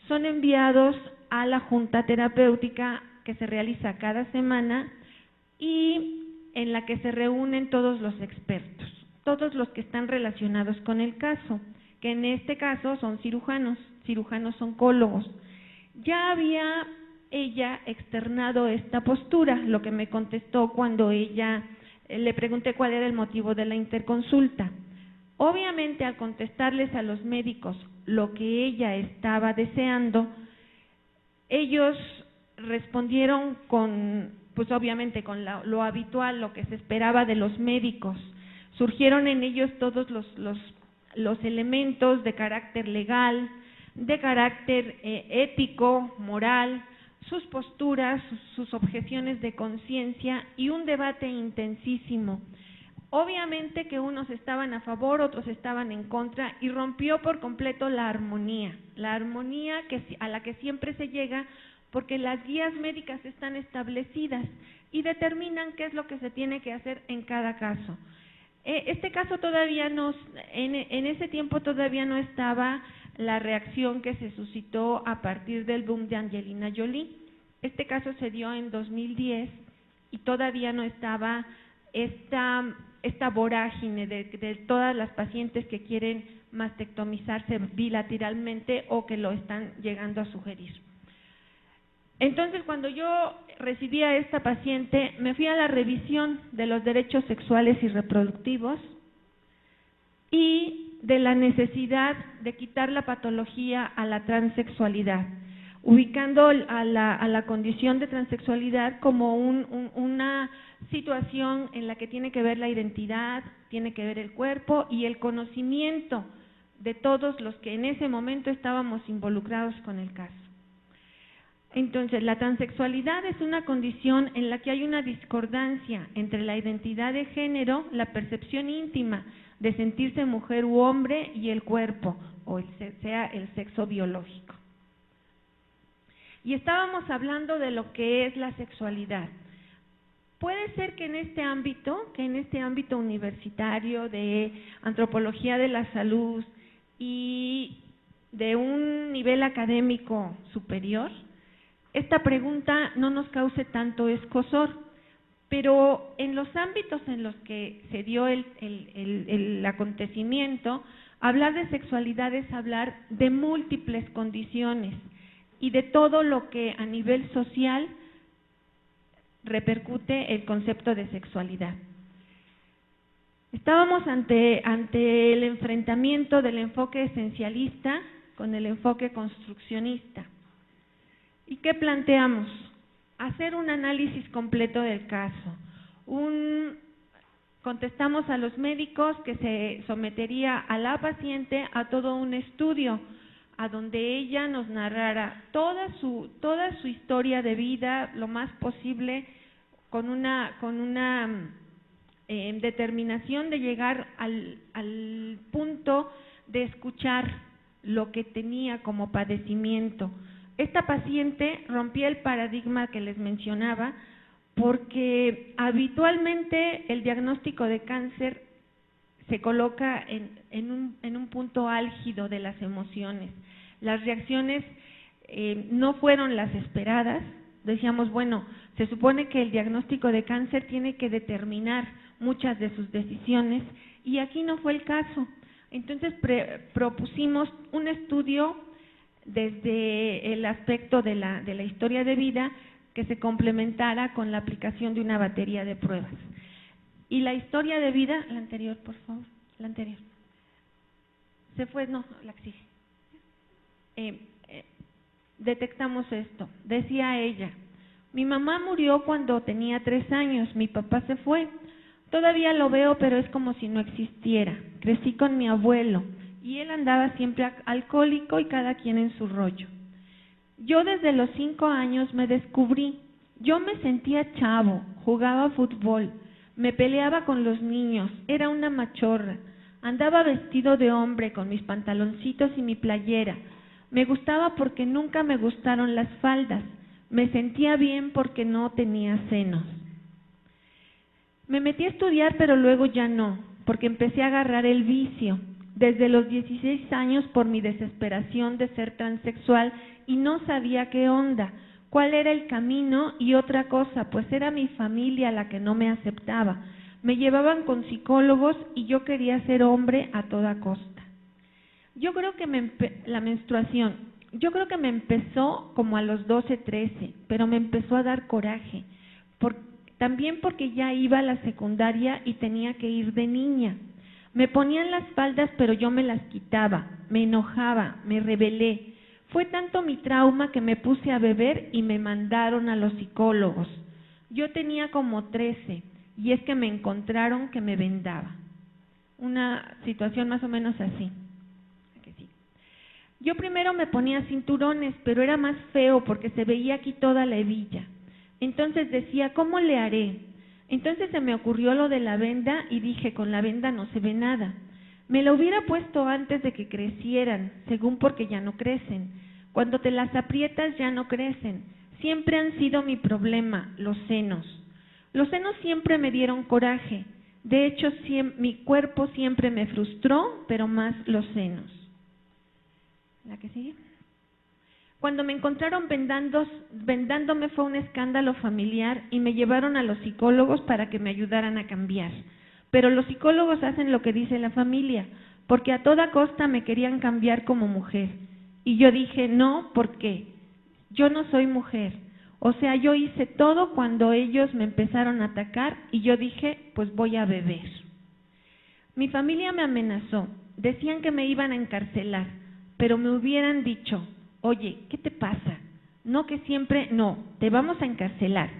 son enviados a la junta terapéutica que se realiza cada semana y en la que se reúnen todos los expertos. todos los que están relacionados con el caso, que en este caso son cirujanos oncólogos. Ya había ella externado esta postura, lo que me contestó cuando le pregunté cuál era el motivo de la interconsulta. Obviamente, al contestarles a los médicos lo que ella estaba deseando, ellos respondieron pues obviamente con lo habitual, lo que se esperaba de los médicos. Surgieron en ellos todos los elementos de carácter legal, de carácter ético, moral, sus posturas, sus objeciones de conciencia y un debate intensísimo. Obviamente que unos estaban a favor, otros estaban en contra, y rompió por completo la armonía a la que siempre se llega, porque las guías médicas están establecidas y determinan qué es lo que se tiene que hacer en cada caso. Este caso todavía en ese tiempo todavía no estaba la reacción que se suscitó a partir del boom de Angelina Jolie. Este caso se dio en 2010 y todavía no estaba esta vorágine de todas las pacientes que quieren mastectomizarse bilateralmente o que lo están llegando a sugerir. Entonces, cuando yo recibí a esta paciente, me fui a la revisión de los derechos sexuales y reproductivos y de la necesidad de quitar la patología a la transexualidad, ubicando a la condición de transexualidad como una situación en la que tiene que ver la identidad, tiene que ver el cuerpo y el conocimiento de todos los que en ese momento estábamos involucrados con el caso. Entonces, la transexualidad es una condición en la que hay una discordancia entre la identidad de género, la percepción íntima de sentirse mujer u hombre y el cuerpo, o sea, el sexo biológico. Y estábamos hablando de lo que es la sexualidad. Puede ser que en este ámbito universitario de antropología de la salud y de un nivel académico superior, esta pregunta no nos cause tanto escozor, pero en los ámbitos en los que se dio el acontecimiento, hablar de sexualidad es hablar de múltiples condiciones y de todo lo que a nivel social repercute el concepto de sexualidad. Estábamos ante el enfrentamiento del enfoque esencialista con el enfoque construccionista. ¿Y qué planteamos? Hacer un análisis completo del caso. Contestamos a los médicos que se sometería a la paciente a todo un estudio, a donde ella nos narrara toda su historia de vida, lo más posible, con una determinación de llegar al punto de escuchar lo que tenía como padecimiento. Esta paciente rompía el paradigma que les mencionaba, porque habitualmente el diagnóstico de cáncer se coloca en un punto álgido de las emociones. Las reacciones no fueron las esperadas. Decíamos, bueno, se supone que el diagnóstico de cáncer tiene que determinar muchas de sus decisiones y aquí no fue el caso. Entonces propusimos un estudio desde el aspecto de la historia de vida que se complementara con la aplicación de una batería de pruebas. Y la historia de vida, la anterior, por favor, la anterior. Se fue, no, la que sigue. Detectamos esto. Decía ella, mi mamá murió cuando tenía 3 años, mi papá se fue. Todavía lo veo, pero es como si no existiera. Crecí con mi abuelo y él andaba siempre alcohólico y cada quien en su rollo. Yo desde los 5 años me descubrí. Yo me sentía chavo, jugaba fútbol, me peleaba con los niños, era una machorra. Andaba vestido de hombre con mis pantaloncitos y mi playera. Me gustaba porque nunca me gustaron las faldas. Me sentía bien porque no tenía senos. Me metí a estudiar, pero luego ya no, porque empecé a agarrar el vicio. Desde los 16 años por mi desesperación de ser transexual y no sabía qué onda, cuál era el camino y otra cosa, pues era mi familia la que no me aceptaba. Me llevaban con psicólogos y yo quería ser hombre a toda costa. Yo creo que la menstruación, yo creo que me empezó como a los 12, 13, pero me empezó a dar coraje. También porque ya iba a la secundaria y tenía que ir de niña. Me ponían las faldas, pero yo me las quitaba, me enojaba, me rebelé. Fue tanto mi trauma que me puse a beber y me mandaron a los psicólogos. Yo tenía como 13 y es que me encontraron que me vendaba. Una situación más o menos así. Yo primero me ponía cinturones, pero era más feo porque se veía aquí toda la hebilla. Entonces decía, ¿cómo le haré? Entonces se me ocurrió lo de la venda y dije, con la venda no se ve nada. Me la hubiera puesto antes de que crecieran, según porque ya no crecen. Cuando te las aprietas ya no crecen. Siempre han sido mi problema, los senos. Los senos siempre me dieron coraje. De hecho, mi cuerpo siempre me frustró, pero más los senos. ¿La que sigue? Cuando me encontraron vendándome fue un escándalo familiar y me llevaron a los psicólogos para que me ayudaran a cambiar. Pero los psicólogos hacen lo que dice la familia, porque a toda costa me querían cambiar como mujer. Y yo dije, no, porque yo no soy mujer. O sea, yo hice todo cuando ellos me empezaron a atacar y yo dije, pues voy a beber. Mi familia me amenazó, decían que me iban a encarcelar, pero me hubieran dicho, oye, ¿qué te pasa? No que siempre, no, te vamos a encarcelar.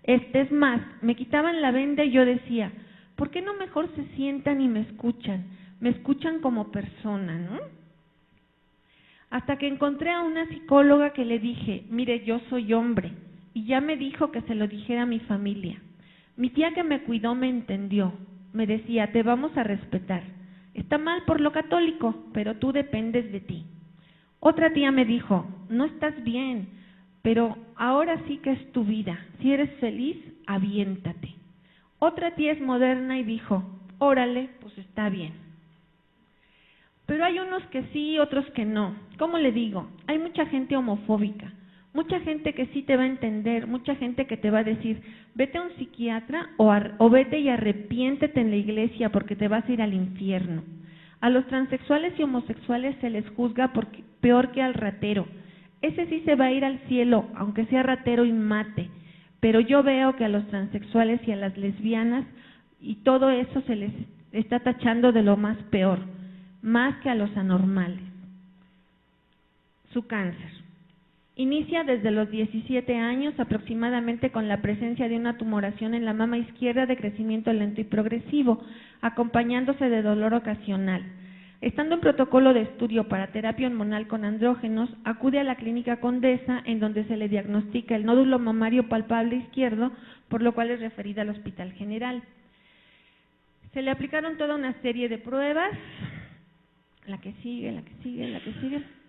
Es más, me quitaban la venda y yo decía, ¿por qué no mejor se sientan y me escuchan como persona, ¿no? Hasta que encontré a una psicóloga que le dije, mire, yo soy hombre, y ya me dijo que se lo dijera a mi familia. Mi tía que me cuidó me entendió, me decía, te vamos a respetar. Está mal por lo católico, pero tú dependes de ti. Otra tía me dijo, no estás bien, pero ahora sí que es tu vida. Si eres feliz, aviéntate. Otra tía es moderna y dijo, órale, pues está bien. Pero hay unos que sí, otros que no. ¿Cómo le digo? Hay mucha gente homofóbica, mucha gente que sí te va a entender, mucha gente que te va a decir, vete a un psiquiatra o vete y arrepiéntete en la iglesia porque te vas a ir al infierno. A los transexuales y homosexuales se les juzga peor que al ratero. Ese sí se va a ir al cielo, aunque sea ratero y mate. Pero yo veo que a los transexuales y a las lesbianas y todo eso se les está tachando de lo más peor, más que a los anormales. Su cáncer. Inicia desde los 17 años aproximadamente con la presencia de una tumoración en la mama izquierda de crecimiento lento y progresivo, acompañándose de dolor ocasional. Estando en protocolo de estudio para terapia hormonal con andrógenos, acude a la clínica Condesa, en donde se le diagnostica el nódulo mamario palpable izquierdo, por lo cual es referida al Hospital General. Se le aplicaron toda una serie de pruebas, la que sigue.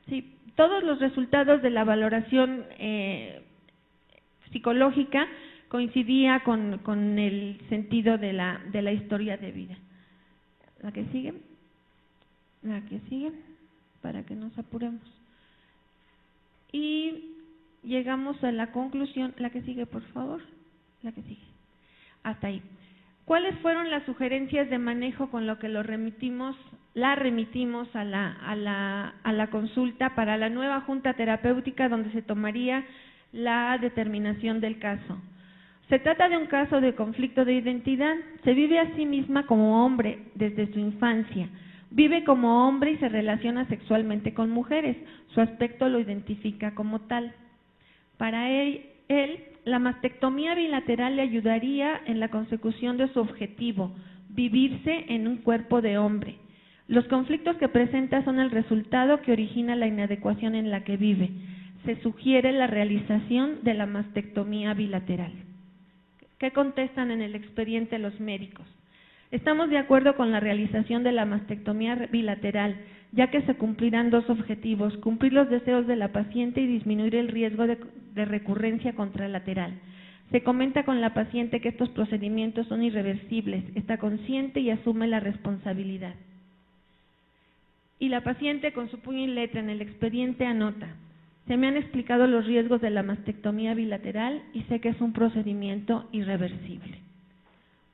Sí, todos los resultados de la valoración psicológica coincidía con el sentido de la historia de vida. La que sigue, para que nos apuremos. Y llegamos a la conclusión, la que sigue, por favor, la que sigue. Hasta ahí. ¿Cuáles fueron las sugerencias de manejo con lo que la remitimos a la consulta para la nueva junta terapéutica donde se tomaría la determinación del caso? Se trata de un caso de conflicto de identidad. Se vive a sí misma como hombre desde su infancia. Vive como hombre y se relaciona sexualmente con mujeres. Su aspecto lo identifica como tal. Para él, la mastectomía bilateral le ayudaría en la consecución de su objetivo, vivirse en un cuerpo de hombre. Los conflictos que presenta son el resultado que origina la inadecuación en la que vive. Se sugiere la realización de la mastectomía bilateral. ¿Qué contestan en el expediente los médicos? Estamos de acuerdo con la realización de la mastectomía bilateral, ya que se cumplirán dos objetivos: cumplir los deseos de la paciente y disminuir el riesgo de recurrencia contralateral. Se comenta con la paciente que estos procedimientos son irreversibles, está consciente y asume la responsabilidad. Y la paciente, con su puño y letra en el expediente, anota: se me han explicado los riesgos de la mastectomía bilateral y sé que es un procedimiento irreversible.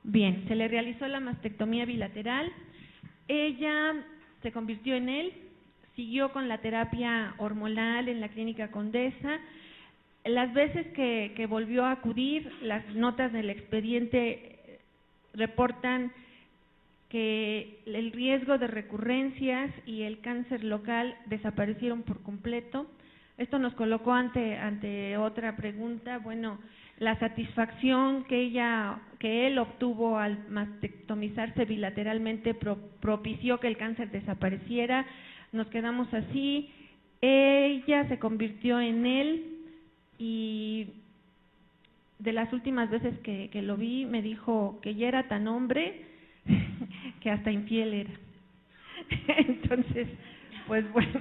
Bien, se le realizó la mastectomía bilateral, ella se convirtió en él, siguió con la terapia hormonal en la Clínica Condesa. Las veces que volvió a acudir, las notas del expediente reportan que el riesgo de recurrencias y el cáncer local desaparecieron por completo. Esto nos colocó ante otra pregunta. Bueno, la satisfacción que él obtuvo al mastectomizarse bilateralmente propició que el cáncer desapareciera. Nos quedamos así. Ella se convirtió en él y de las últimas veces que lo vi me dijo que ya era tan hombre que hasta infiel era. Entonces, pues bueno.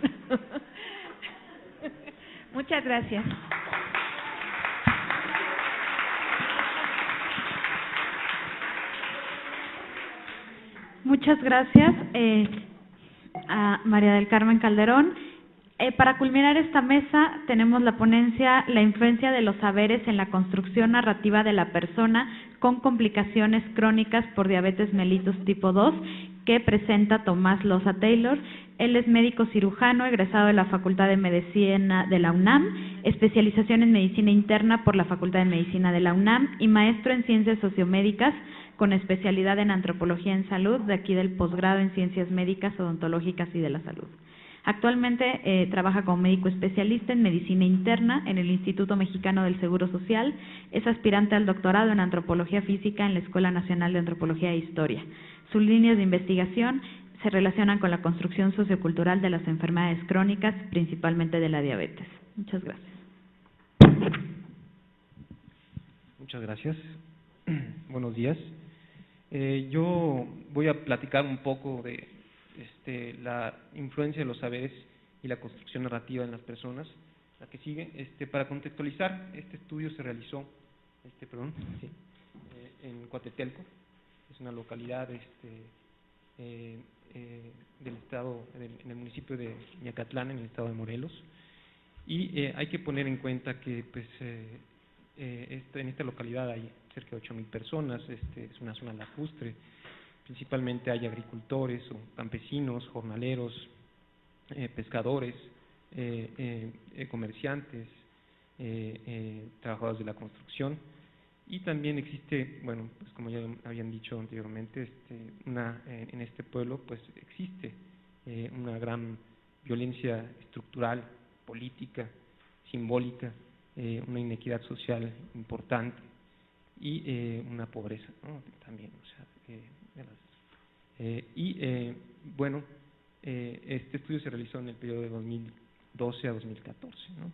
Muchas gracias. Muchas gracias a María del Carmen Calderón. Para culminar esta mesa tenemos la ponencia La influencia de los saberes en la construcción narrativa de la persona con complicaciones crónicas por diabetes mellitus tipo 2, que presenta Tomás Loza Taylor. Él es médico cirujano, egresado de la Facultad de Medicina de la UNAM, especialización en Medicina Interna por la Facultad de Medicina de la UNAM y maestro en Ciencias Sociomédicas con especialidad en Antropología en Salud, de aquí del posgrado en Ciencias Médicas, Odontológicas y de la Salud. Actualmente trabaja como médico especialista en Medicina Interna en el Instituto Mexicano del Seguro Social. Es aspirante al doctorado en Antropología Física en la Escuela Nacional de Antropología e Historia. Sus líneas de investigación se relacionan con la construcción sociocultural de las enfermedades crónicas, principalmente de la diabetes. Muchas gracias. Muchas gracias. Buenos días. Yo voy a platicar un poco de la influencia de los saberes y la construcción narrativa en las personas. La que sigue, para contextualizar, este estudio se realizó, en Coatetelco, es una localidad del estado, en el municipio de Miacatlán, en el estado de Morelos, y hay que poner en cuenta que pues en esta localidad hay cerca de 8,000 personas, es una zona lacustre. Principalmente hay agricultores o campesinos, jornaleros, pescadores, comerciantes, trabajadores de la construcción, y también existe, bueno, pues como ya habían dicho anteriormente, en este pueblo pues existe una gran violencia estructural, política, simbólica, una inequidad social importante y una pobreza, ¿no? También, o sea, bueno, este estudio se realizó en el periodo de 2012 a 2014, ¿no?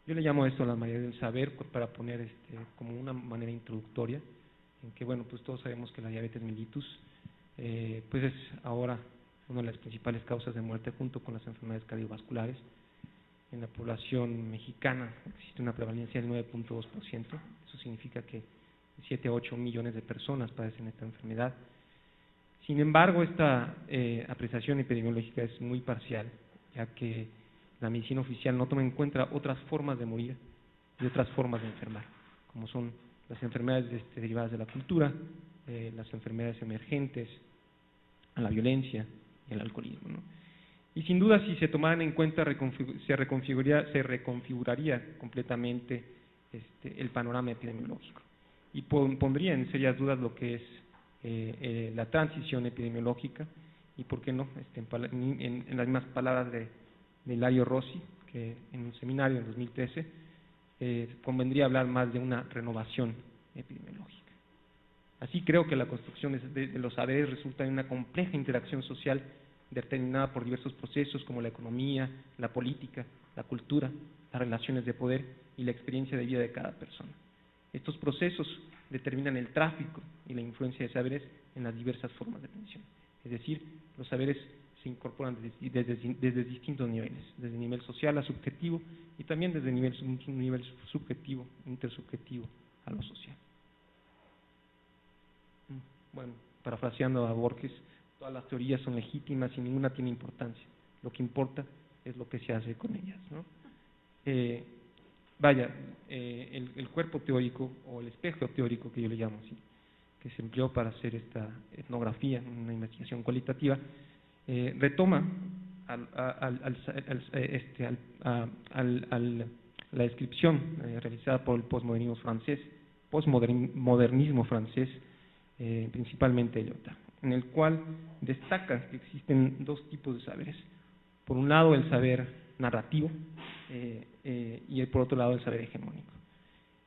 Yo le llamo esto la mayoría del saber para poner como una manera introductoria, en que, bueno, pues todos sabemos que la diabetes mellitus pues es ahora una de las principales causas de muerte junto con las enfermedades cardiovasculares. En la población mexicana existe una prevalencia del 9.2%, eso significa que 7 a 8 millones de personas padecen esta enfermedad. Sin embargo, esta apreciación epidemiológica es muy parcial, ya que la medicina oficial no toma en cuenta otras formas de morir y otras formas de enfermar, como son las enfermedades derivadas de la cultura, las enfermedades emergentes, a la violencia y al alcoholismo, ¿no? Y sin duda, si se tomaran en cuenta, se reconfiguraría completamente el panorama epidemiológico, y pondría en serias dudas lo que es la transición epidemiológica, y por qué no, en las mismas palabras de Hilario Rossi, que en un seminario en 2013 convendría hablar más de una renovación epidemiológica. Así creo que la construcción de los saberes resulta en una compleja interacción social determinada por diversos procesos como la economía, la política, la cultura, las relaciones de poder y la experiencia de vida de cada persona. Estos procesos determinan el tráfico y la influencia de saberes en las diversas formas de atención. Es decir, los saberes se incorporan desde distintos niveles, desde el nivel social a subjetivo y también desde un nivel subjetivo, intersubjetivo a lo social. Bueno, parafraseando a Borges, todas las teorías son legítimas y ninguna tiene importancia. Lo que importa es lo que se hace con ellas, ¿no? el cuerpo teórico o el espejo teórico, que yo le llamo así, que se empleó para hacer esta etnografía, una investigación cualitativa, retoma la descripción realizada por el postmodernismo francés, principalmente Lyotard, en el cual destaca que existen dos tipos de saberes. Por un lado, el saber narrativo y por otro lado, el saber hegemónico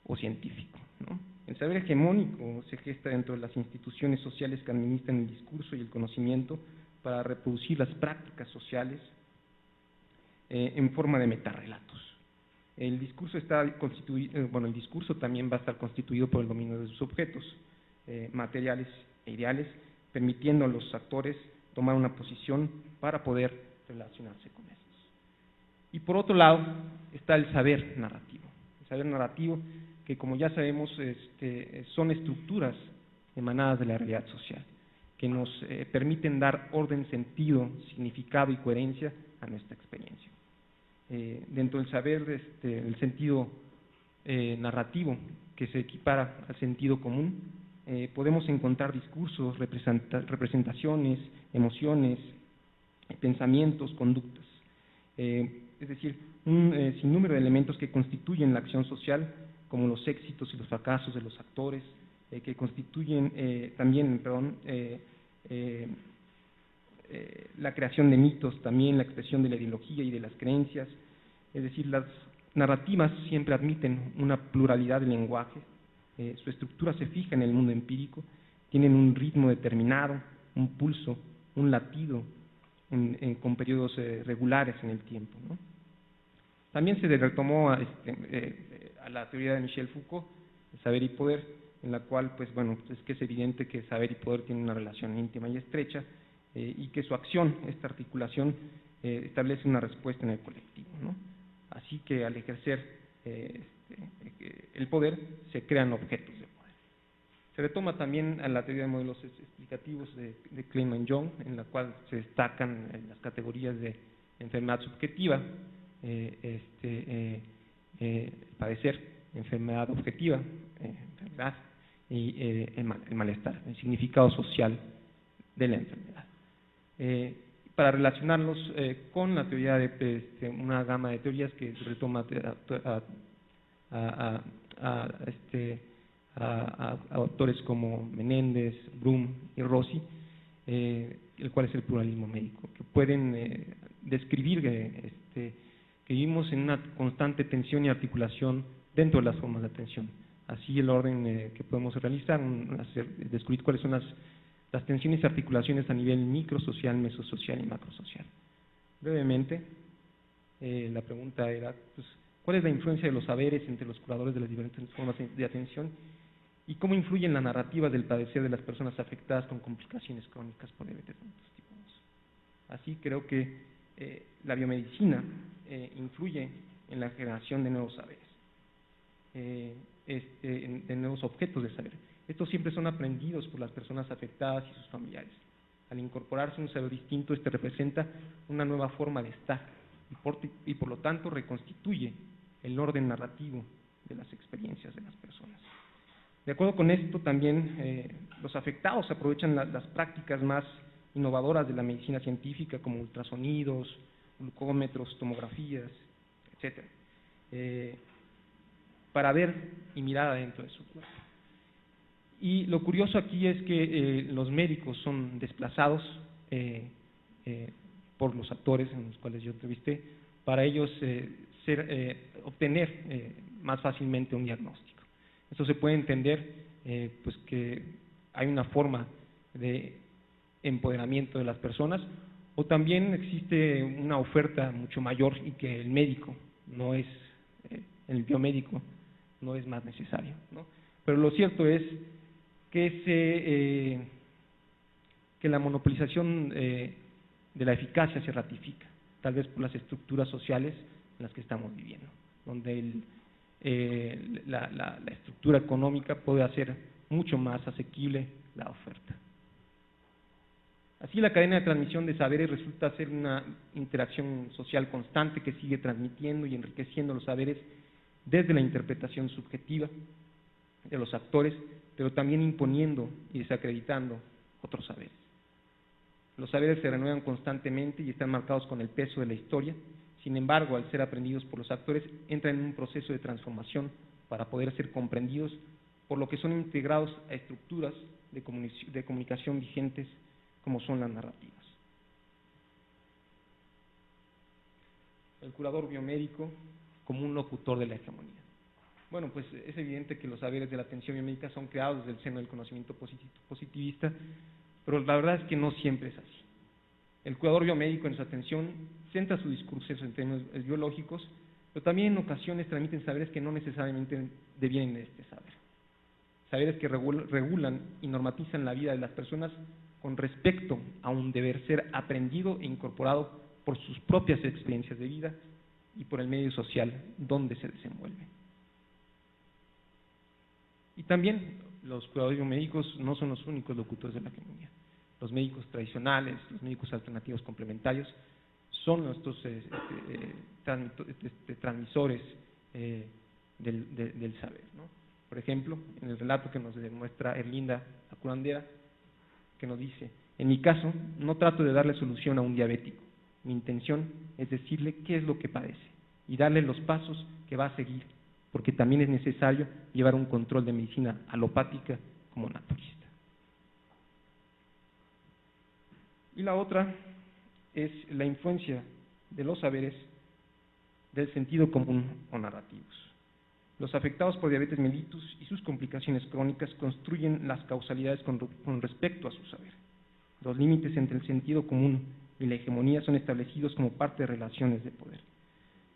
o científico, ¿no? El saber hegemónico se gesta dentro de las instituciones sociales que administran el discurso y el conocimiento para reproducir las prácticas sociales en forma de metarrelatos. El discurso el discurso también va a estar constituido por el dominio de sus objetos materiales e ideales, permitiendo a los actores tomar una posición para poder relacionarse con estos. Y por otro lado está el saber narrativo. El saber narrativo que, como ya sabemos, son estructuras emanadas de la realidad social, que nos permiten dar orden, sentido, significado y coherencia a nuestra experiencia. Dentro del saber, el sentido narrativo, que se equipara al sentido común, podemos encontrar discursos, representaciones, emociones, pensamientos, conductas. Es decir, un sinnúmero de elementos que constituyen la acción social, como los éxitos y los fracasos de los actores, que constituyen también, la creación de mitos, también la expresión de la ideología y de las creencias. Es decir, las narrativas siempre admiten una pluralidad de lenguaje, su estructura se fija en el mundo empírico, tienen un ritmo determinado, un pulso, un latido, con periodos regulares en el tiempo, ¿no? También se retomó a la teoría de Michel Foucault, el saber y poder, en la cual, es que es evidente que saber y poder tienen una relación íntima y estrecha, y que su acción, esta articulación, establece una respuesta en el colectivo, ¿no? Así que al ejercer el poder, se crean objetos de poder. Se retoma también a la teoría de modelos explicativos de Clement Young, en la cual se destacan las categorías de enfermedad subjetiva, padecer, enfermedad objetiva, enfermedad, y el malestar, el significado social de la enfermedad. Para relacionarlos con la teoría de una gama de teorías que retoma a autores como Menéndez, Brum y Rossi, el cual es el pluralismo médico, que pueden describir que vivimos en una constante tensión y articulación dentro de las formas de atención. Así el orden que podemos realizar, descubrir cuáles son las tensiones y articulaciones a nivel microsocial, mesosocial y macrosocial. Brevemente, la pregunta era, ¿cuál es la influencia de los saberes entre los curadores de las diferentes formas de atención y cómo influyen las narrativas del padecer de las personas afectadas con complicaciones crónicas por diabetes mellitus tipo 2? Así creo que la biomedicina influye en la generación de nuevos saberes, de nuevos objetos de saber. Estos siempre son aprendidos por las personas afectadas y sus familiares. Al incorporarse un saber distinto, representa una nueva forma de estar y por lo tanto reconstituye el orden narrativo de las experiencias de las personas. De acuerdo con esto, también los afectados aprovechan las prácticas más innovadoras de la medicina científica, como ultrasonidos, glucómetros, tomografías, etcétera, para ver y mirar adentro de su cuerpo. Y lo curioso aquí es que los médicos son desplazados por los actores en los cuales yo entrevisté, para ellos obtener más fácilmente un diagnóstico. Esto se puede entender que hay una forma de empoderamiento de las personas, o también existe una oferta mucho mayor y que el médico no es, el biomédico no es más necesario, ¿no? Pero lo cierto es que la monopolización de la eficacia se ratifica, tal vez por las estructuras sociales en las que estamos viviendo, donde la estructura económica puede hacer mucho más asequible la oferta. Así, la cadena de transmisión de saberes resulta ser una interacción social constante que sigue transmitiendo y enriqueciendo los saberes desde la interpretación subjetiva de los actores, pero también imponiendo y desacreditando otros saberes. Los saberes se renuevan constantemente y están marcados con el peso de la historia. Sin embargo, al ser aprendidos por los actores, entran en un proceso de transformación para poder ser comprendidos, por lo que son integrados a estructuras de comunicación vigentes como son las narrativas. El curador biomédico como un locutor de la hegemonía. Bueno, pues es evidente que los saberes de la atención biomédica son creados desde el seno del conocimiento positivista, pero la verdad es que no siempre es así. El curador biomédico en su atención centra su discurso en términos biológicos, pero también en ocasiones transmiten saberes que no necesariamente devienen de este saber. Saberes que regulan y normatizan la vida de las personas con respecto a un deber ser aprendido e incorporado por sus propias experiencias de vida y por el medio social donde se desenvuelve. Y también los cuidadores biomédicos no son los únicos locutores de la hegemonía. Los médicos tradicionales, los médicos alternativos complementarios son nuestros transmisores del saber, ¿no? Por ejemplo, en el relato que nos demuestra Erlinda la curandera, que nos dice: en mi caso, no trato de darle solución a un diabético. Mi intención es decirle qué es lo que padece y darle los pasos que va a seguir, porque también es necesario llevar un control de medicina alopática como naturista. Y la otra es la influencia de los saberes del sentido común o narrativos. Los afectados por diabetes mellitus y sus complicaciones crónicas construyen las causalidades con respecto a su saber. Los límites entre el sentido común y la hegemonía son establecidos como parte de relaciones de poder.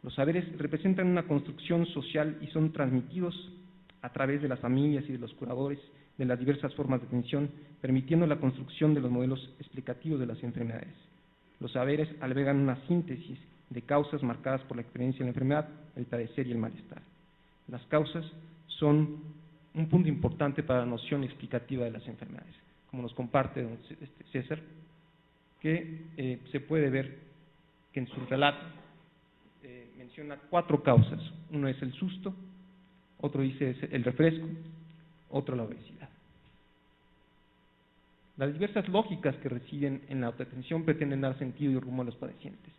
Los saberes representan una construcción social y son transmitidos a través de las familias y de los curadores de las diversas formas de atención, permitiendo la construcción de los modelos explicativos de las enfermedades. Los saberes albergan una síntesis de causas marcadas por la experiencia de la enfermedad, el padecer y el malestar. Las causas son un punto importante para la noción explicativa de las enfermedades, como nos comparte don César, que se puede ver que en su relato menciona 4 causas. Uno es el susto, otro dice es el refresco, otro la obesidad. Las diversas lógicas que residen en la autoatención pretenden dar sentido y rumbo a los padecientes.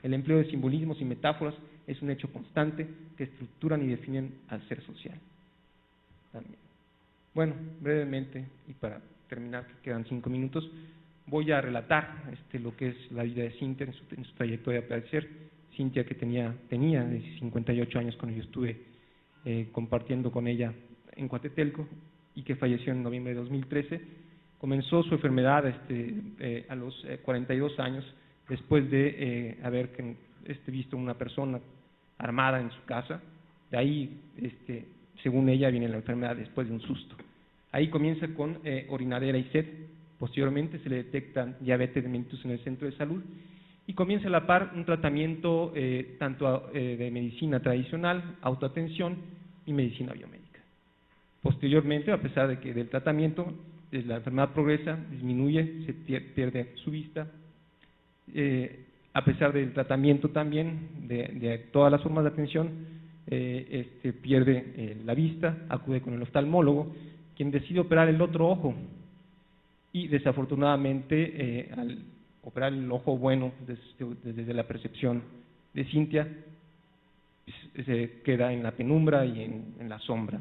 El empleo de simbolismos y metáforas es un hecho constante que estructuran y definen al ser social. También. Bueno, brevemente, y para terminar, que quedan 5 minutos, voy a relatar lo que es la vida de Cintia en su trayectoria de padecer. Cintia, que tenía 58 años cuando yo estuve compartiendo con ella en Coatetelco, y que falleció en noviembre de 2013, comenzó su enfermedad a los 42 años, después de haber visto una persona armada en su casa. De ahí, según ella, viene la enfermedad después de un susto. Ahí comienza con orinadera y sed. Posteriormente se le detecta diabetes mellitus en el centro de salud y comienza a la par un tratamiento tanto de medicina tradicional, autoatención y medicina biomédica. Posteriormente, a pesar de que del tratamiento, la enfermedad progresa, disminuye, se pierde su vista. A pesar del tratamiento también, de todas las formas de atención, pierde la vista, acude con el oftalmólogo, quien decide operar el otro ojo. Y desafortunadamente, al operar el ojo bueno desde la percepción de Cintia, se queda en la penumbra y en la sombra.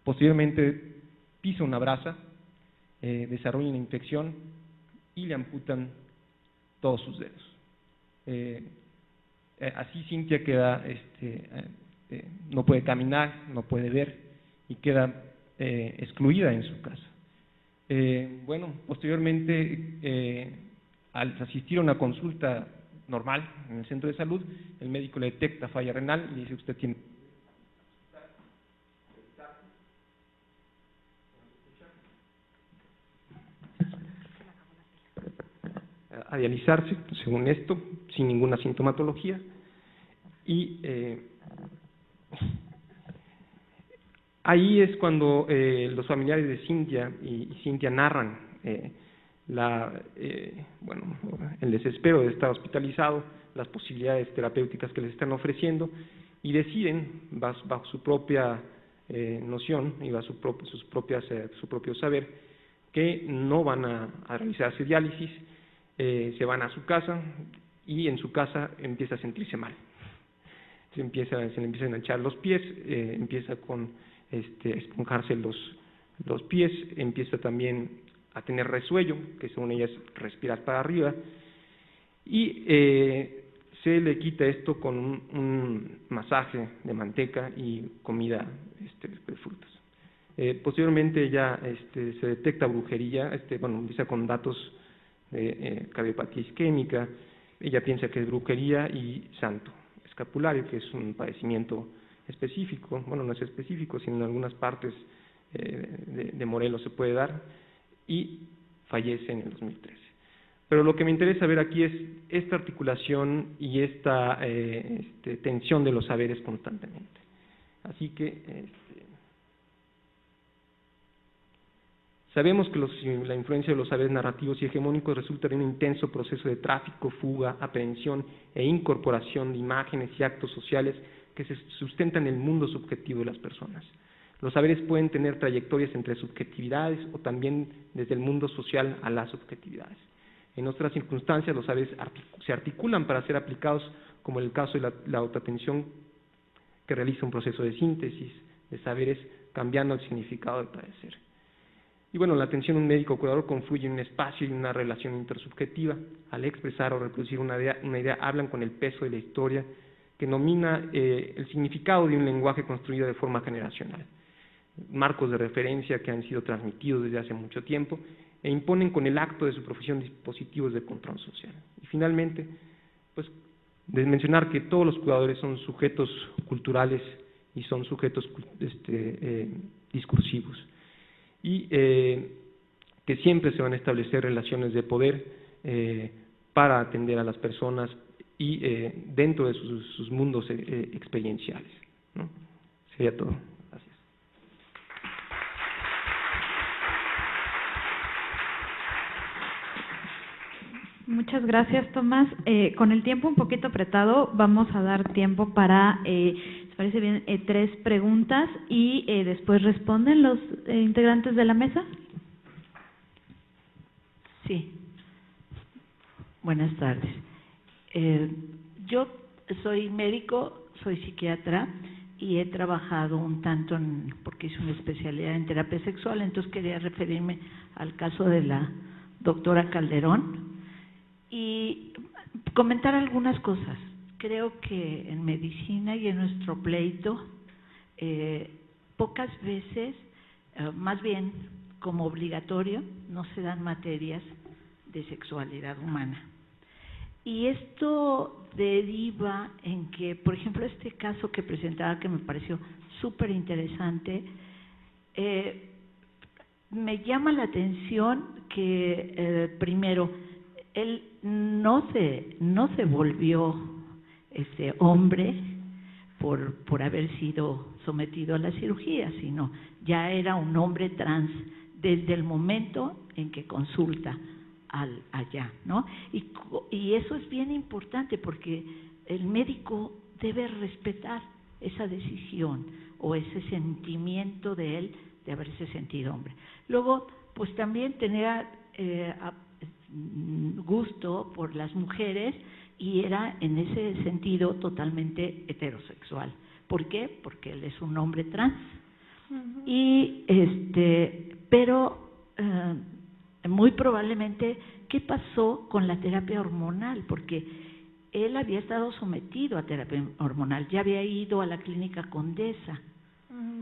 Posteriormente pisa una brasa, desarrolla una infección y le amputan todos sus dedos. Así Cintia queda, no puede caminar, no puede ver y queda excluida en su casa. Bueno, posteriormente, al asistir a una consulta normal en el centro de salud, el médico le detecta falla renal y le dice: usted tiene a dializarse, según esto, sin ninguna sintomatología. Y ahí es cuando los familiares de Cintia y Cintia narran el desespero de estar hospitalizado, las posibilidades terapéuticas que les están ofreciendo, y deciden, bajo su propia noción y bajo su propio saber, que no van a realizarse diálisis, se van a su casa y en su casa empieza a sentirse mal. Se le empiezan a hinchar los pies, empieza con esponjarse los pies, empieza también a tener resuello, que según ella es respirar para arriba, y se le quita esto con un masaje de manteca y comida de frutas. Posteriormente ya se detecta brujería, empieza con datos de cardiopatía isquémica, ella piensa que es brujería y santo escapulario, que es un padecimiento específico, bueno, no es específico, sino en algunas partes de Morelos se puede dar, y fallece en el 2013. Pero lo que me interesa ver aquí es esta articulación y esta tensión de los saberes constantemente. Así que sabemos que la influencia de los saberes narrativos y hegemónicos resulta de un intenso proceso de tráfico, fuga, aprehensión e incorporación de imágenes y actos sociales que se sustentan en el mundo subjetivo de las personas. Los saberes pueden tener trayectorias entre subjetividades o también desde el mundo social a las subjetividades. En otras circunstancias, los saberes se articulan para ser aplicados, como en el caso de la autoatención, que realiza un proceso de síntesis de saberes cambiando el significado del padecer. Y bueno, la atención de un médico curador confluye en un espacio y una relación intersubjetiva. Al expresar o reproducir una idea hablan con el peso de la historia que nomina el significado de un lenguaje construido de forma generacional. Marcos de referencia que han sido transmitidos desde hace mucho tiempo e imponen con el acto de su profesión dispositivos de control social. Y finalmente, pues, de mencionar que todos los cuidadores son sujetos culturales y son sujetos discursivos, y que siempre se van a establecer relaciones de poder para atender a las personas y dentro de sus mundos experienciales, ¿no? Sería todo. Gracias. Muchas gracias, Tomás. Con el tiempo un poquito apretado, vamos a dar tiempo para, ¿les parece bien? 3 preguntas y después responden los integrantes de la mesa. Sí. Buenas tardes. Yo soy médico, soy psiquiatra y he trabajado un tanto porque hice una especialidad en terapia sexual, entonces quería referirme al caso de la doctora Calderón y comentar algunas cosas. Creo que en medicina y en nuestro pleito, pocas veces, más bien como obligatorio, no se dan materias de sexualidad humana. Y esto deriva en que, por ejemplo, este caso que presentaba, que me pareció súper interesante, me llama la atención que, primero, él no se volvió hombre por haber sido sometido a la cirugía, sino ya era un hombre trans desde el momento en que consulta allá, ¿no? Y eso es bien importante porque el médico debe respetar esa decisión o ese sentimiento de él de haberse sentido hombre. Luego, pues también tenía gusto por las mujeres y era en ese sentido totalmente heterosexual. ¿Por qué? Porque él es un hombre trans. Y pero muy probablemente, ¿qué pasó con la terapia hormonal? Porque él había estado sometido a terapia hormonal, ya había ido a la clínica Condesa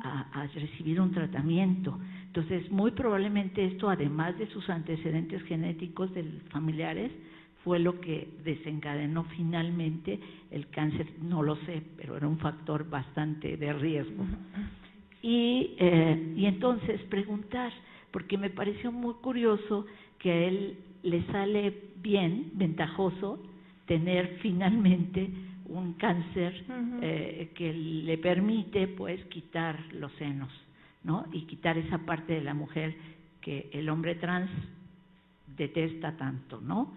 a recibir un tratamiento. Entonces, muy probablemente esto, además de sus antecedentes genéticos de familiares, fue lo que desencadenó finalmente el cáncer. No lo sé, pero era un factor bastante de riesgo. Y entonces preguntar, porque me pareció muy curioso que a él le sale bien, ventajoso, tener finalmente un cáncer que le permite pues quitar los senos, ¿no? Y quitar esa parte de la mujer que el hombre trans detesta tanto, ¿no?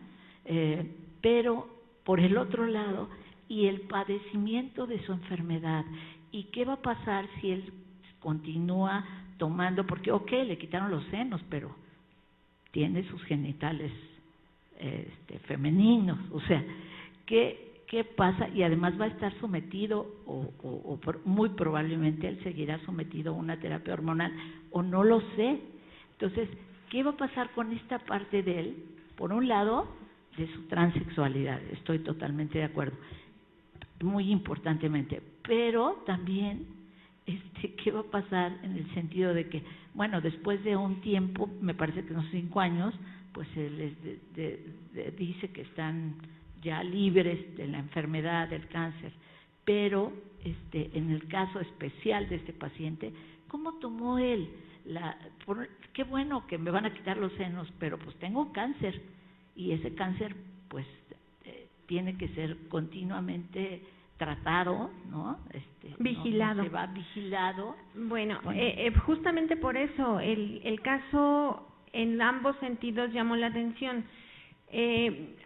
Pero por el otro lado, y el padecimiento de su enfermedad. ¿Y qué va a pasar si él continúa tomando? Porque, le quitaron los senos, pero tiene sus genitales femeninos. O sea, ¿qué pasa? Y además va a estar sometido, muy probablemente él seguirá sometido a una terapia hormonal, o no lo sé. Entonces, ¿qué va a pasar con esta parte de él? Por un lado, de su transexualidad, estoy totalmente de acuerdo, muy importantemente, pero también, ¿qué va a pasar en el sentido de que, bueno, después de un tiempo, me parece que unos 5 años, pues se les dice que están ya libres de la enfermedad, del cáncer, pero en el caso especial de este paciente, ¿cómo tomó él? Qué bueno que me van a quitar los senos, pero pues tengo cáncer, y ese cáncer pues tiene que ser continuamente tratado, ¿no? Vigilado. No se va vigilado. Bueno, justamente por eso el caso en ambos sentidos llamó la atención.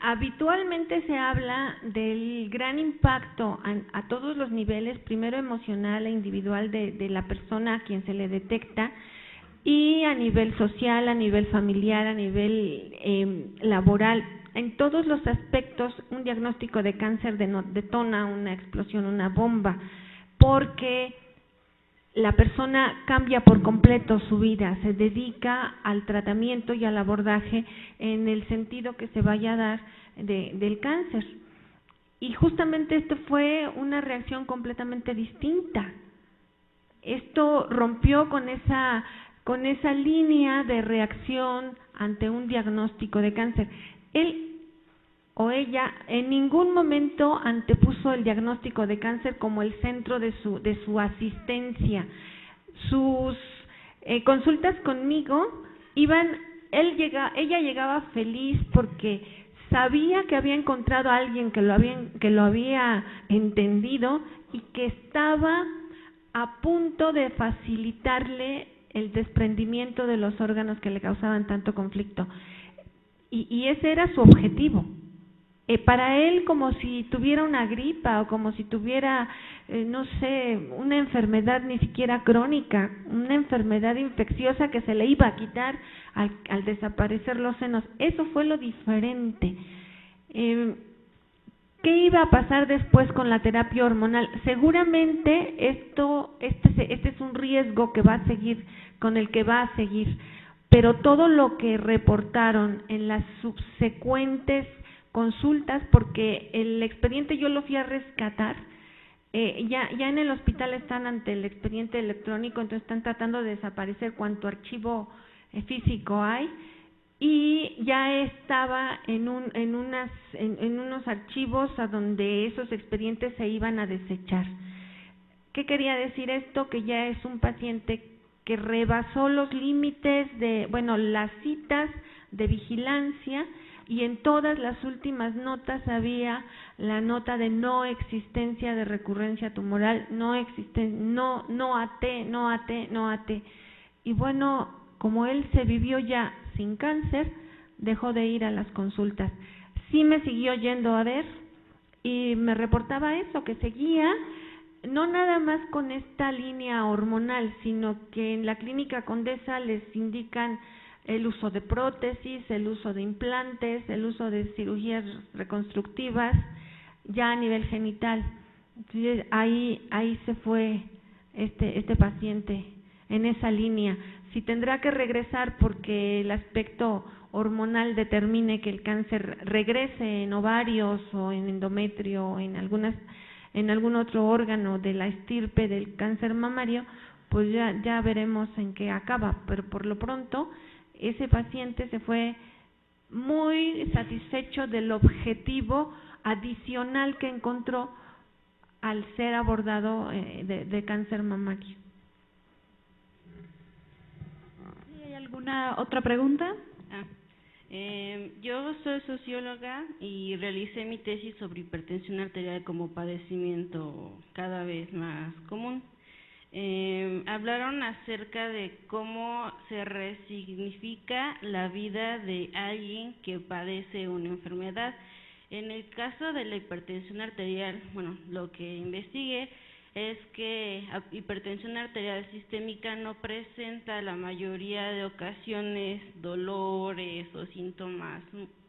Habitualmente se habla del gran impacto a todos los niveles, primero emocional e individual de la persona a quien se le detecta, y a nivel social, a nivel familiar, a nivel laboral. En todos los aspectos, un diagnóstico de cáncer detona una explosión, una bomba, porque la persona cambia por completo su vida, se dedica al tratamiento y al abordaje en el sentido que se vaya a dar del cáncer. Y justamente esto fue una reacción completamente distinta. Esto rompió con esa línea de reacción ante un diagnóstico de cáncer. Él o ella en ningún momento antepuso el diagnóstico de cáncer como el centro de su asistencia. Sus consultas conmigo ella llegaba feliz porque sabía que había encontrado a alguien que lo había entendido y que estaba a punto de facilitarle el desprendimiento de los órganos que le causaban tanto conflicto. Y ese era su objetivo. Para él, como si tuviera una gripa o como si tuviera, no sé, una enfermedad ni siquiera crónica, una enfermedad infecciosa que se le iba a quitar al desaparecer los senos. Eso fue lo diferente. ¿Qué iba a pasar después con la terapia hormonal? Seguramente este es un riesgo que va a seguir, con el que va a seguir, pero todo lo que reportaron en las subsecuentes consultas, porque el expediente yo lo fui a rescatar, ya en el hospital están ante el expediente electrónico, entonces están tratando de desaparecer cuanto archivo físico hay, y ya estaba en unos archivos a donde esos expedientes se iban a desechar. ¿Qué quería decir esto? Que ya es un paciente que rebasó los límites las citas de vigilancia, y en todas las últimas notas había la nota de no existencia de recurrencia tumoral, no AT. Y bueno, como él se vivió ya sin cáncer, dejó de ir a las consultas. Sí me siguió yendo a ver y me reportaba eso, que seguía no nada más con esta línea hormonal, sino que en la clínica Condesa les indican el uso de prótesis, el uso de implantes, el uso de cirugías reconstructivas, ya a nivel genital. Entonces, ahí se fue este paciente en esa línea. Si tendrá que regresar porque el aspecto hormonal determine que el cáncer regrese en ovarios o en endometrio o en algún otro órgano de la estirpe del cáncer mamario, pues ya veremos en qué acaba, pero por lo pronto ese paciente se fue muy satisfecho del objetivo adicional que encontró al ser abordado de cáncer mamario. ¿Hay alguna otra pregunta? Yo soy socióloga y realicé mi tesis sobre hipertensión arterial como padecimiento cada vez más común. Hablaron acerca de cómo se resignifica la vida de alguien que padece una enfermedad En el caso de la hipertensión arterial, bueno, lo que investigué es que hipertensión arterial sistémica no presenta la mayoría de ocasiones dolores o síntomas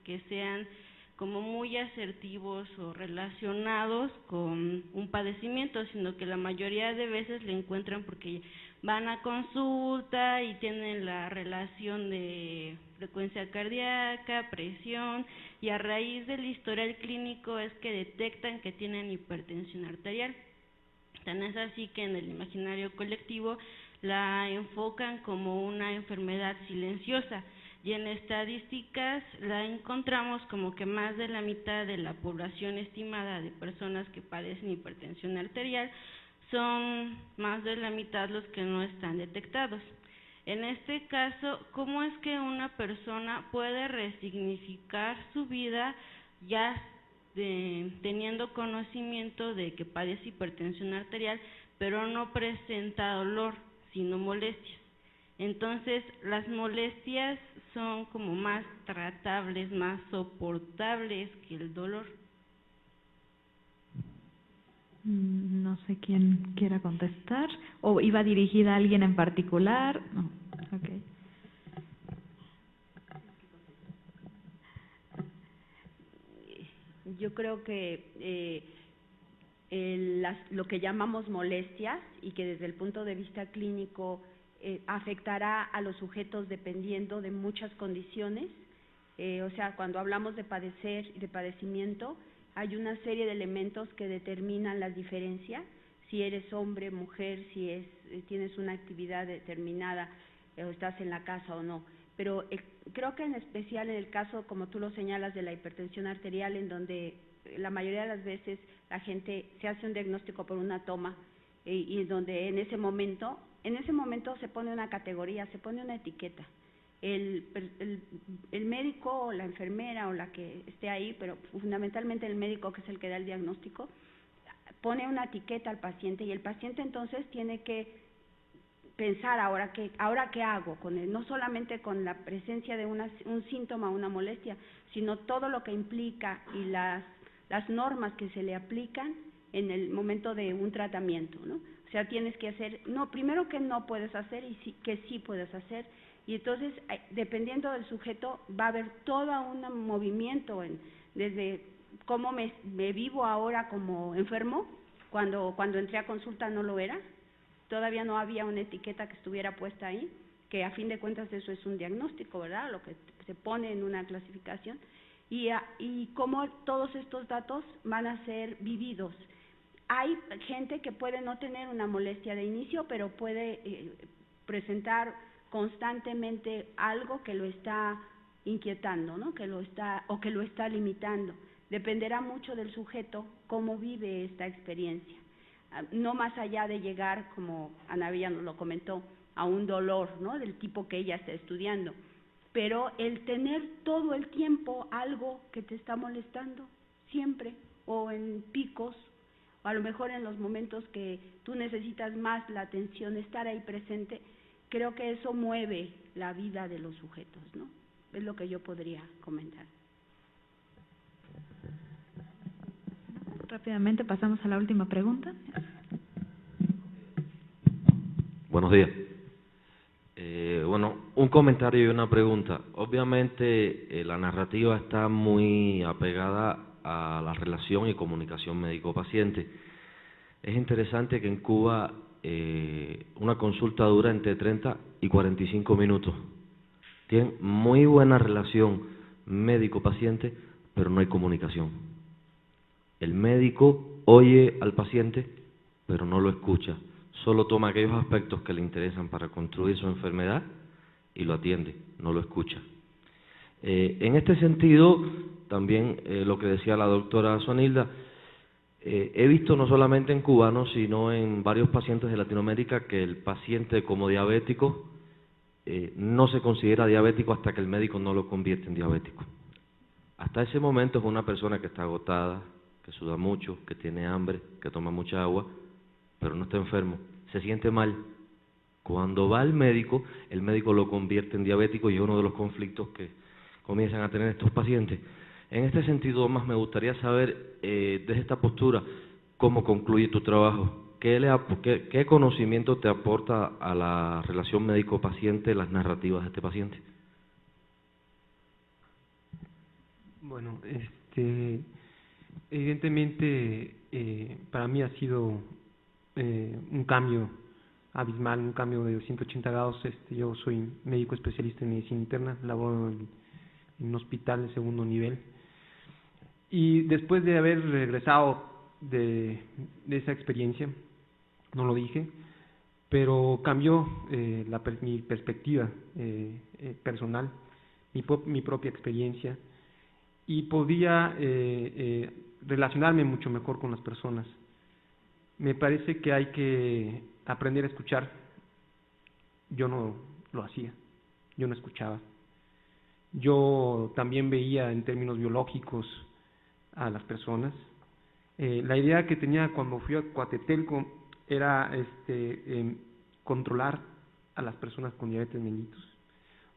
que sean como muy asertivos o relacionados con un padecimiento, sino que la mayoría de veces le encuentran porque van a consulta y tienen la relación de frecuencia cardíaca, presión, y a raíz del historial clínico es que detectan que tienen hipertensión arterial. Tan es así que en el imaginario colectivo la enfocan como una enfermedad silenciosa, y en estadísticas la encontramos como que más de la mitad de la población estimada de personas que padecen hipertensión arterial son más de la mitad los que no están detectados. En este caso, ¿cómo es que una persona puede resignificar su vida ya teniendo conocimiento de que padece hipertensión arterial, pero no presenta dolor, sino molestias? Entonces, las molestias son como más tratables, más soportables que el dolor. No sé quién quiera contestar, o iba dirigida a alguien en particular. No. Okay. Yo creo que lo que llamamos molestias y que desde el punto de vista clínico afectará a los sujetos dependiendo de muchas condiciones, o sea, cuando hablamos de padecer y de padecimiento, hay una serie de elementos que determinan las diferencias, si eres hombre, mujer, si tienes una actividad determinada o estás en la casa o no. Pero creo que en especial en el caso, como tú lo señalas, de la hipertensión arterial, en donde la mayoría de las veces la gente se hace un diagnóstico por una toma y donde en ese momento se pone una categoría, se pone una etiqueta. El médico o la enfermera o la que esté ahí, pero fundamentalmente el médico, que es el que da el diagnóstico, pone una etiqueta al paciente, y el paciente entonces tiene que pensar ahora qué hago con él, no solamente con la presencia de un síntoma o una molestia, sino todo lo que implica y las normas que se le aplican en el momento de un tratamiento, ¿no? O sea, tienes que hacer, primero que no puedes hacer y que sí puedes hacer. Y entonces, dependiendo del sujeto, va a haber todo un movimiento desde cómo me vivo ahora como enfermo. Cuando entré a consulta no lo era, todavía no había una etiqueta que estuviera puesta ahí, que a fin de cuentas eso es un diagnóstico, ¿verdad?, lo que se pone en una clasificación, y cómo todos estos datos van a ser vividos. Hay gente que puede no tener una molestia de inicio, pero puede presentar constantemente algo que lo está inquietando, ¿no?, que lo está limitando. Dependerá mucho del sujeto cómo vive esta experiencia, no más allá de llegar, como Ana Villa nos lo comentó, a un dolor, ¿no?, del tipo que ella está estudiando, pero el tener todo el tiempo algo que te está molestando siempre, o en picos, o a lo mejor en los momentos que tú necesitas más la atención, estar ahí presente, creo que eso mueve la vida de los sujetos, ¿no? Es lo que yo podría comentar. Rápidamente pasamos a la última pregunta. Buenos días. Bueno, un comentario y una pregunta. Obviamente la narrativa está muy apegada a la relación y comunicación médico-paciente. Es interesante que en Cuba una consulta dura entre 30 y 45 minutos. Tienen muy buena relación médico-paciente, pero no hay comunicación. El médico oye al paciente, pero no lo escucha. Solo toma aquellos aspectos que le interesan para construir su enfermedad y lo atiende, no lo escucha. En este sentido, también lo que decía la doctora Sonilda, he visto no solamente en cubanos, sino en varios pacientes de Latinoamérica, que el paciente como diabético no se considera diabético hasta que el médico no lo convierte en diabético. Hasta ese momento es una persona que está agotada, que suda mucho, que tiene hambre, que toma mucha agua, pero no está enfermo, se siente mal. Cuando va al médico, el médico lo convierte en diabético, y es uno de los conflictos que comienzan a tener estos pacientes. En este sentido, más me gustaría saber, desde esta postura, cómo concluye tu trabajo. ¿Qué conocimiento te aporta a la relación médico-paciente las narrativas de este paciente? Bueno, evidentemente para mí ha sido un cambio abismal, un cambio de 180 grados. Yo soy médico especialista en medicina interna, laboro en un hospital de segundo nivel, y después de haber regresado de esa experiencia, no lo dije, pero cambió mi perspectiva personal, mi propia experiencia, y podía relacionarme mucho mejor con las personas. Me parece que hay que aprender a escuchar. Yo no lo hacía, yo no escuchaba. Yo también veía en términos biológicos a las personas. La idea que tenía cuando fui a Coatetelco era controlar a las personas con diabetes mellitus.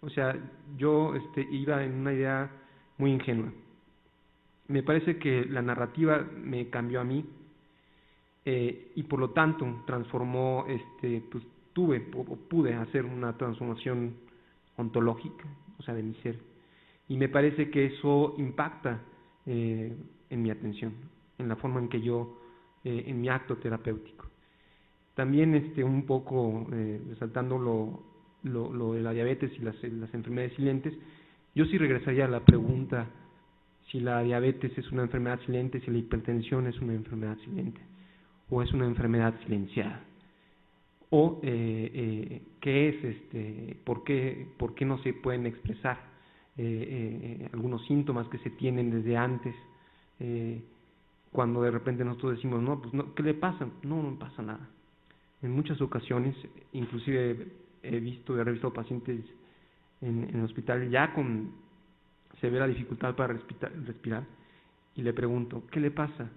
O sea, yo iba en una idea muy ingenua. Me parece que la narrativa me cambió a mí, y por lo tanto transformó, pues pude hacer una transformación ontológica, o sea, de mi ser, y me parece que eso impacta en mi atención, en la forma en que yo, en mi acto terapéutico. También un poco resaltando lo de la diabetes y las enfermedades silentes, yo sí regresaría a la pregunta si la diabetes es una enfermedad silente, si la hipertensión es una enfermedad silente, o es una enfermedad silenciada, o qué es, por qué no se pueden expresar algunos síntomas que se tienen desde antes, cuando de repente nosotros decimos, no, pues no, ¿qué le pasa? No pasa nada. En muchas ocasiones, inclusive he revisado pacientes en el hospital ya con severa dificultad para respirar, y le pregunto, ¿qué le pasa?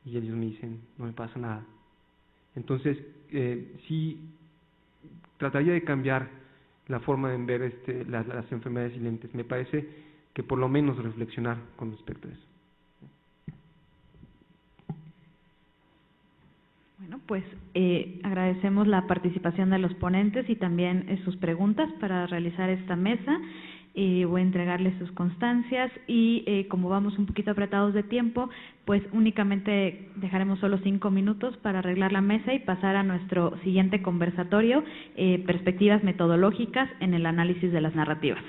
Y ellos me dicen, no me pasa nada. Entonces, sí, trataría de cambiar la forma de ver las enfermedades silentes. Me parece que por lo menos reflexionar con respecto a eso. Bueno, pues agradecemos la participación de los ponentes y también sus preguntas para realizar esta mesa. Voy a entregarles sus constancias y como vamos un poquito apretados de tiempo, pues únicamente dejaremos solo 5 minutos para arreglar la mesa y pasar a nuestro siguiente conversatorio, perspectivas metodológicas en el análisis de las narrativas.